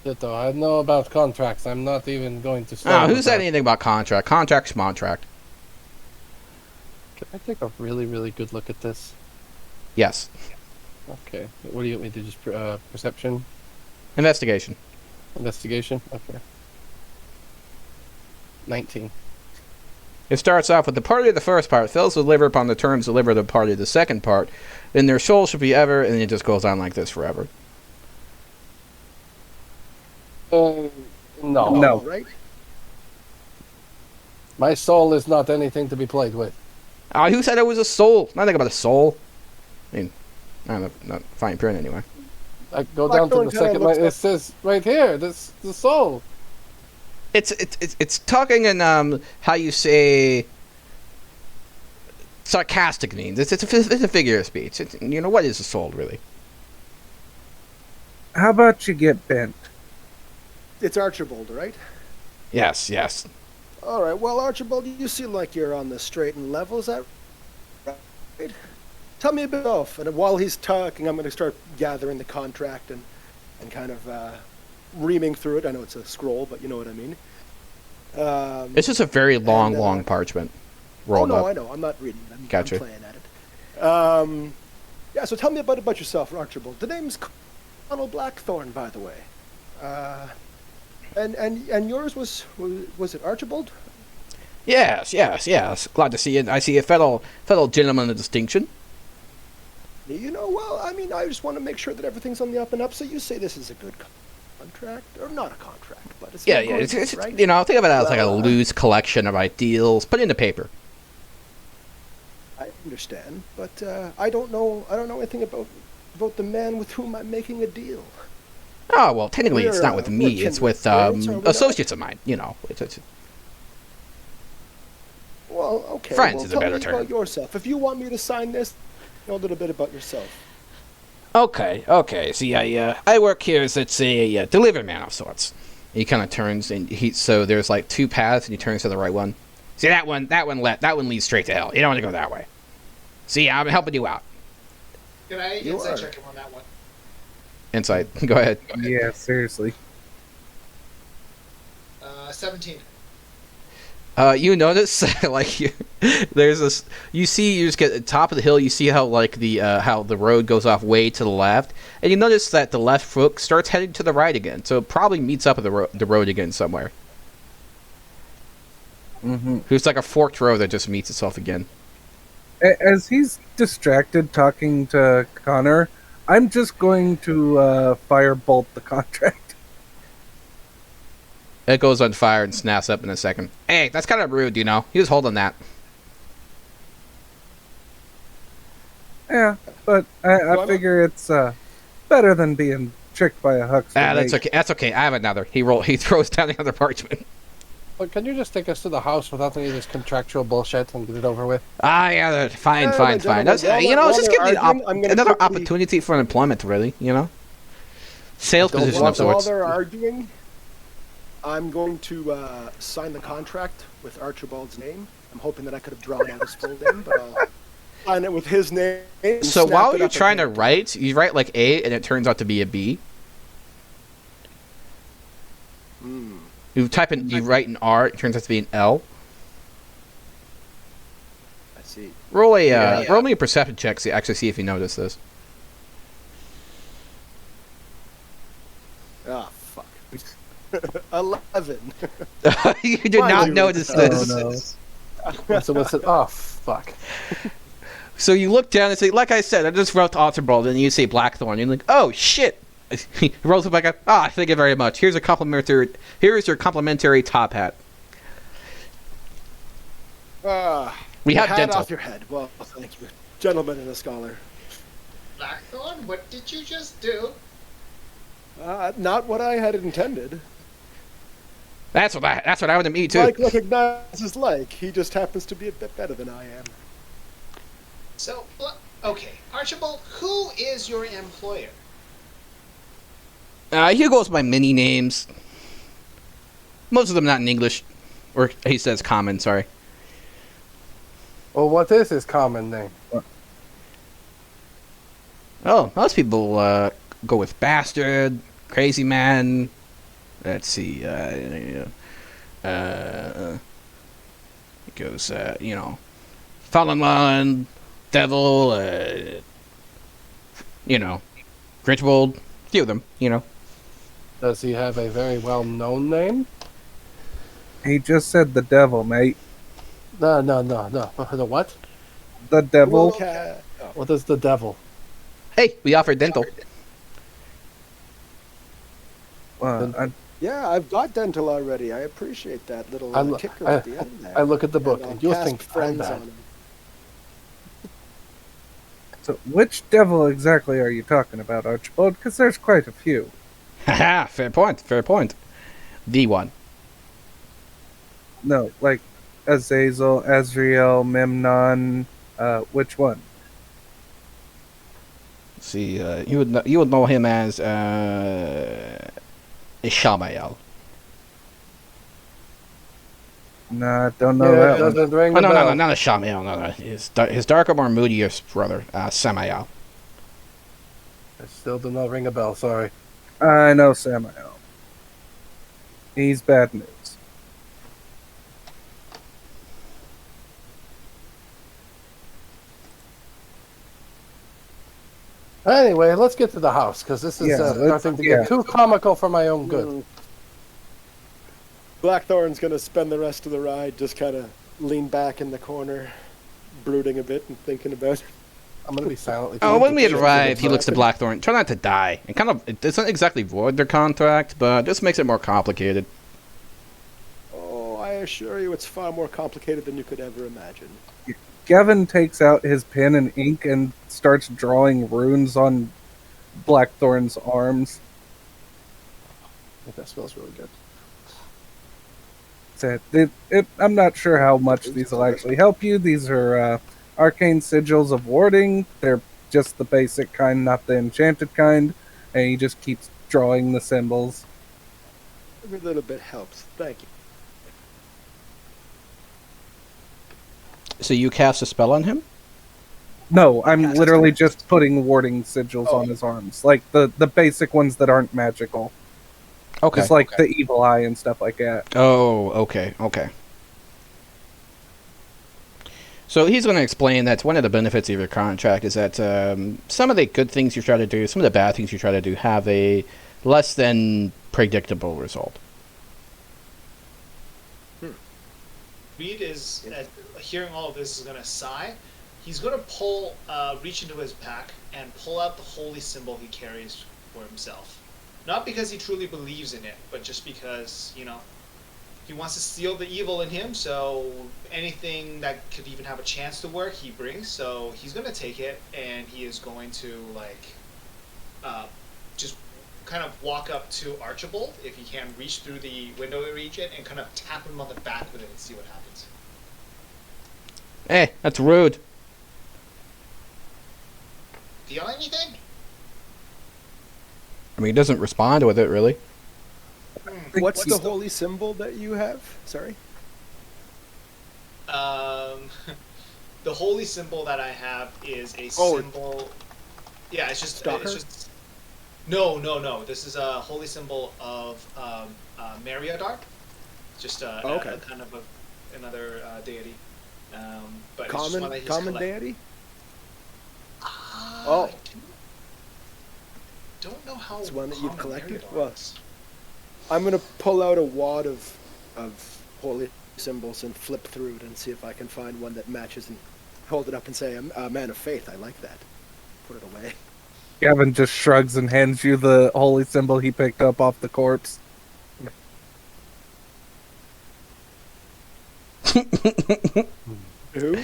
Ditto. I know about contracts. I'm not even going to start. Who with said that. anything about contract? Contract's contract. Can I take a really, really good look at this? Yes. Okay. What do you want me to just perception? Investigation. Investigation? Okay. 19. It starts off with the party of the first part fails to deliver upon the terms delivered the party of the second part, then their soul should be ever, and it just goes on like this forever. No. No. Right? My soul is not anything to be played with. Who said it was a soul? Nothing about a soul. I mean, not fine print anyway. I go down to the Blackthorn kinda second looks line. It says right here, this the soul. It's talking in how you say sarcastic means. It's a figure of speech. What is a soul really? How about you get bent? It's Archibald, right? Yes. All right. Well, Archibald, you seem like you're on the straight and level. Is that right? Tell me a bit off. And while he's talking, I'm going to start gathering the contract and kind of reaming through it. I know it's a scroll, but you know what I mean. It's just a very long parchment rolled up. I know. I'm not reading it. I'm Gotcha. playing at it. Yeah. So tell me about yourself, Archibald. The name's Colonel Blackthorn, by the way. And yours was it Archibald? Yes. Glad to see you. I see a fellow gentleman of distinction. Well, I mean, I just want to make sure that everything's on the up and up. So you say this is a good contract, or not a contract, but it's Yeah. It's, It's right? think of it as like a loose collection of ideals put into paper. I understand, but I don't know anything about the man with whom I'm making a deal. Oh well, technically it's not with We're me. It's kindred with spirits, are we not? associates of mine. It's Well, okay. Friends well, is a better tell me term. about yourself. If you want me to sign this, know a little bit about yourself. Okay. See, I work here as it's a delivery man of sorts. He kind of turns and so there's like two paths and he turns to the right one. See that one leads straight to hell. You don't want to go that way. See, I'm helping you out. Can I You insight are. check him on that one? Insight. Go ahead. Yeah, seriously. 17. You notice there's this. You just get at the top of the hill. You see how how the road goes off way to the left, and you notice that the left foot starts heading to the right again. So it probably meets up with the road again somewhere. Mm-hmm. There's like a forked road that just meets itself again. As he's distracted talking to Connor, I'm just going to firebolt the contract. It goes on fire and snaps up in a second. Hey, that's kind of rude, He was holding that. Yeah, but I figure it's better than being tricked by a huckster. That's okay. That's okay. I have another. He throws down the other parchment. But can you just take us to the house without any of this contractual bullshit and get it over with? Yeah. Fine. gentlemen, That's, while it's just they're giving arguing, I'm gonna another quickly- opportunity for employment, really. Sales Don't position want of While sorts. they're arguing, I'm going to sign the contract with Archibald's name. I'm hoping that I could have drawn out his full name, but I'll sign it with his name. and So snap while it you're up trying to again. write, you write like A, and it turns out to be a B. You write an R, it turns out to be an L. I see. Roll me a perception check to actually see if you notice this. Ah, fuck. 11. You did not Finally, notice oh, this. no. So what's it? Oh, fuck. So you look down and say, like I said, I just wrote Archibald, and you say Blackthorn. You're like, oh shit. He rolls it back up. Thank you very much. Here's your complimentary top hat. We have hat dental. off your head. Well, thank you. Gentleman and a scholar. Blackthorn, what did you just do? Not what I had intended. That's what I would have me too. Like recognizes like. He just happens to be a bit better than I am. So, okay, Archibald, who is your employer? Here goes my mini names. Most of them not in English, or he says common. Sorry. Well, what is his common name? Oh, most people go with bastard, crazy man. Let's see. It goes, Fallen, devil. Grinchwold. Few of them. Does he have a very well-known name? He just said the devil, mate. No. The what? The devil. Cat. Oh. What is the devil? Hey, we offer dental. Yeah, I've got dental already. I appreciate that little I lo- kicker at the end there. I look at the book, I'll and you'll cast think I'm friends bad. on him. So, which devil exactly are you talking about, Archibald? Because there's quite a few. Haha, fair point, fair point. The one. No, like Azazel, Azrael, Memnon. Which one? See, you would know him as Ishamael. Nah, don't know Yeah, it that one. doesn't ring Oh a no, bell. not Ishamael. No. His darker, more moodiest brother, Samael. I still do not ring a bell. Sorry. I know Samael. He's bad news. Anyway, let's get to the house because this is Yeah, starting to yeah. get too comical for my own good. Blackthorn's gonna spend the rest of the ride just kind of lean back in the corner, brooding a bit and thinking about. I'm gonna be silently. Oh, when we Shit, arrive, it's he looks to happened. Blackthorn. Try not to die. And kind of, it doesn't exactly void their contract, but this makes it more complicated. Oh, I assure you, it's far more complicated than you could ever imagine. Gavin takes out his pen and ink and starts drawing runes on Blackthorn's arms. I think that smells really good. I'm not sure how much these will actually help you. These are arcane sigils of warding. They're just the basic kind, not the enchanted kind. And he just keeps drawing the symbols. Every little bit helps. Thank you. So you cast a spell on him? No, I'm literally just putting warding sigils Oh. on his arms. Like the basic ones that aren't magical. Okay. Just like the evil eye and stuff like that. Oh, okay. So he's going to explain that one of the benefits of your contract is that some of the good things you try to do, some of the bad things you try to do, have a less than predictable result. Reed is hearing all of this is gonna sigh. He's gonna reach into his pack and pull out the holy symbol he carries for himself. Not because he truly believes in it, but just because he wants to steal the evil in him. So anything that could even have a chance to work, he brings. So he's gonna take it and he is going to just kind of walk up to Archibald if he can reach through the window region and kind of tap him on the back with it and see what happens. Hey, that's rude. Feel anything? I mean, he doesn't respond with it, really. What's the holy symbol that you have? Sorry. The holy symbol that I have is a Oh. symbol. Yeah, it's just. Stalker? It's just. No. This is a holy symbol of Meriadar. Just okay. a kind of another deity. But it's just one that he's Common collect- deity? Oh. I don't know how. It's one that you've common collected? Meriadar Well, is. I'm gonna pull out a wad of holy symbols and flip through it and see if I can find one that matches and hold it up and say, "A man of faith." I like that. Put it away. Gavin just shrugs and hands you the holy symbol he picked up off the corpse. Who?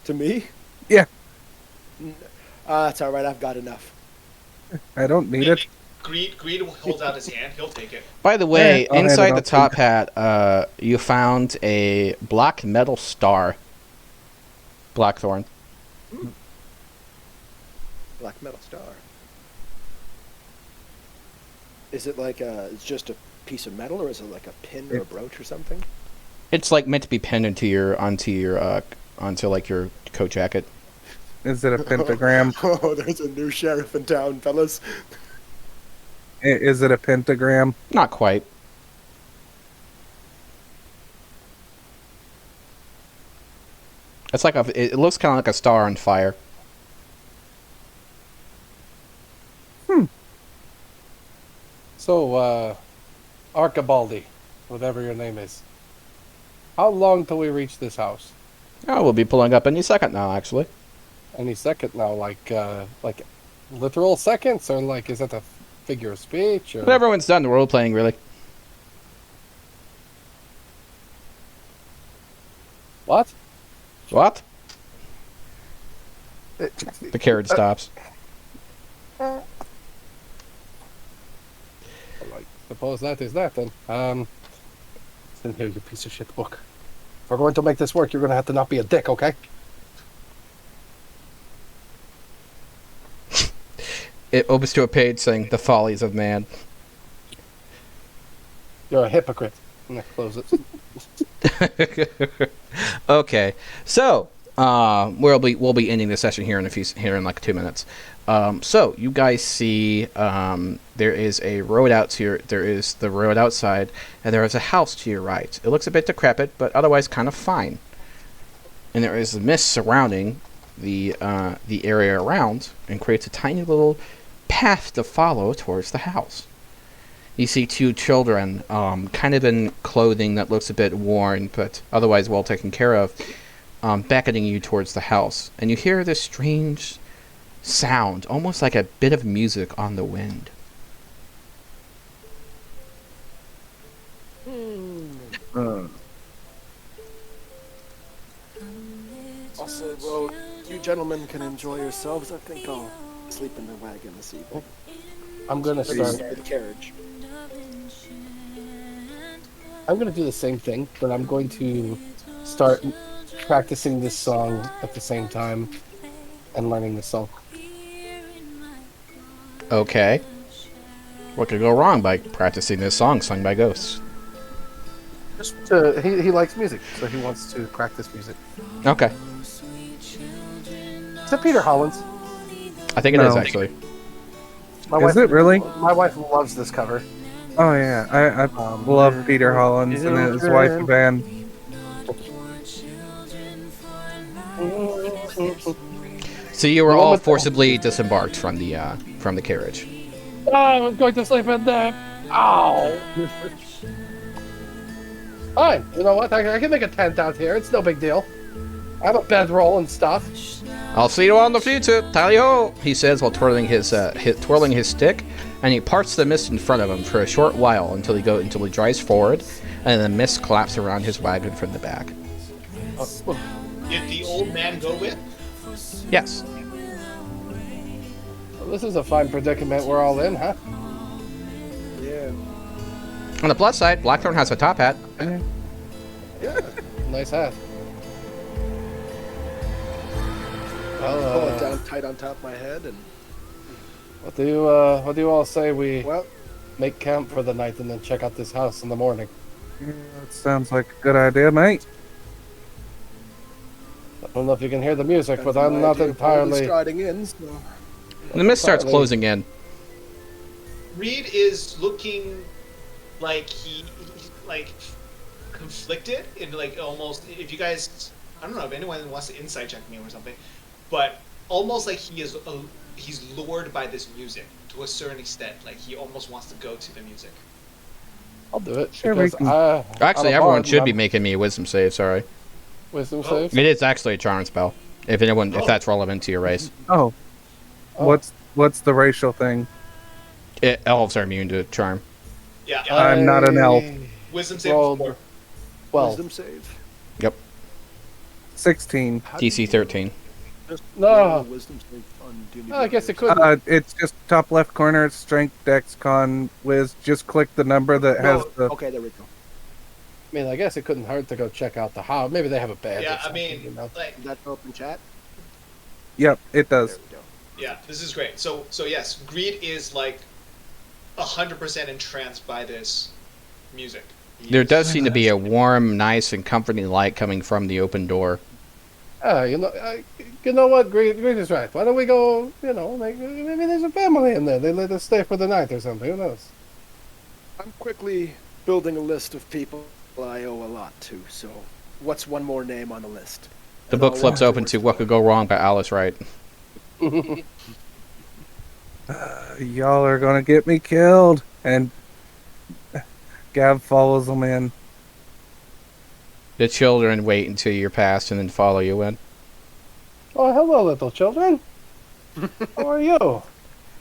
To me? Yeah. It's all right. I've got enough. I don't need it. Greed holds out his hand. He'll take it. By the way, I'll hand it inside the off to top hat, you found a black metal star. Blackthorn. Black metal star. Is it like it's just a piece of metal, or is it like a pin or a brooch or something? It's like meant to be pinned onto your coat jacket. Is it a pentagram? Oh, there's a new sheriff in town, fellas. Is it a pentagram? Not quite. It's like it looks kind of like a star on fire. So, Archibaldi, whatever your name is. How long till we reach this house? Oh, we'll be pulling up any second now, actually. Any second now, like literal seconds, or like is that a figure of speech? Or... When everyone's done role playing, really. What? What? The carriage stops. Well, I suppose that is that then. Listen here, you piece of shit book. If we're going to make this work, you're going to have to not be a dick, okay? It opens to a page saying, "The follies of man." You're a hypocrite. And then close it. Okay, so we'll be ending the session here in like 2 minutes. So you guys see there is a road out to there is the road outside, and there is a house to your right. It looks a bit decrepit, but otherwise kind of fine. And there is a mist surrounding the area around, and creates a tiny little path to follow towards the house. You see two children, kind of in clothing that looks a bit worn, but otherwise well taken care of, beckoning you towards the house. And you hear this strange sound, almost like a bit of music on the wind. Also, well, you gentlemen can enjoy yourselves. I think I'll sleep in the wagon this evening. I'm going to Start start. with the carriage. I'm going to do the same thing, but I'm going to start practicing this song at the same time and learning the song. Okay. What could go wrong by practicing this song sung by ghosts? Just he likes music, so he wants to practice music. Okay. Is that Peter Hollins? I think it is, No. actually. Is it really? My wife loves this cover. Oh yeah, I love Peter Hollins and his wife Van. So you were all forcibly disembarked from the carriage. Oh, I was going to sleep in there. Ow! Fine. You know what? I can make a tent out here. It's no big deal. I have a bedroll and stuff. I'll see you all in the future, tally ho! He says while twirling his stick, and he parts the mist in front of him for a short while until he drives forward, and the mist collapses around his wagon from the back. Did the old man go with? Yes. Well, this is a fine predicament we're all in, huh? Yeah. On the plus side, Blackthorn has a top hat. Yeah. Nice hat. Pull it Well, down tight on top of my head, and what do you all say we well, make camp for the night and then check out this house in the morning? Yeah, that sounds like a good idea, mate. I don't know if you can hear the music, that's but I'm my not idea of probably entirely. striding in. So. The mist starts Partly. closing in. Reed is looking like he's like conflicted and like almost. If you guys, I don't know if anyone wants to insight check me or something, but almost like he's lured by this music to a certain extent. Like he almost wants to go to the music. I'll do it. Sure, we because can- I'm Actually, a everyone bard should and be I'm- making me a wisdom save, sorry. Wisdom Oh. saves. It is actually a charm spell. If that's relevant to your race. Oh, Oh. what's the racial thing? Elves are immune to charm. Yeah. I'm not an elf. Wisdom save. rolled 4. 12. Wisdom save. 16. How do you DC 13. just No. roll a wisdom save on Doom I guess it could. It's just top left corner, strength, dex, con, whiz. Just click the number that has the. Okay, there we go. I mean, I guess it couldn't hurt to go check out the house. Maybe they have a bed. Yeah, or I something, mean, you know? like, Is that open chat? Yep, it There does. we go. yeah, this is great. So yes, Greed is like 100% entranced by this music. He There is- does seem to be a warm, nice, and comforting light coming from the open door. You know what? Greed is right. Why don't we go? You know, like maybe there's a family in there. They let us stay for the night or something. Who knows? I'm quickly building a list of people I owe a lot to. So, what's one more name on the list? The And book I'll flips walk open to towards What Could Go Wrong by Alice Wright. Y'all are gonna get me killed. And Gav follows them in. The children wait until you're past and then follow you in. Oh, hello, little children. How are you?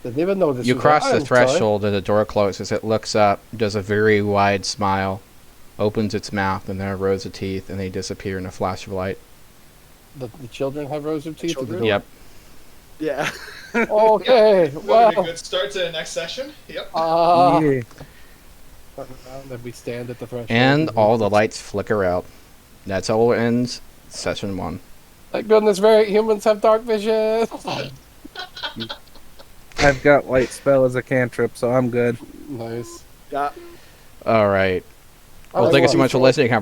Didn't even know this. You was cross on, the sorry. threshold and the door closes. It looks up, does a very wide smile, opens its mouth, and there are rows of teeth, and they disappear in a flash of light. The children have rows of teeth. Children? Or the Yep. Yeah. door? Okay. That'd be a Well. good start to the next session. Yep. Yeah. Turn around and we stand at the threshold. And all the lights flicker out. That's all ends session 1. Thank goodness, humans have dark vision. I've got light spell as a cantrip, so I'm good. Nice. Yeah. All right. Well, Alright, thank you so well, much for listening.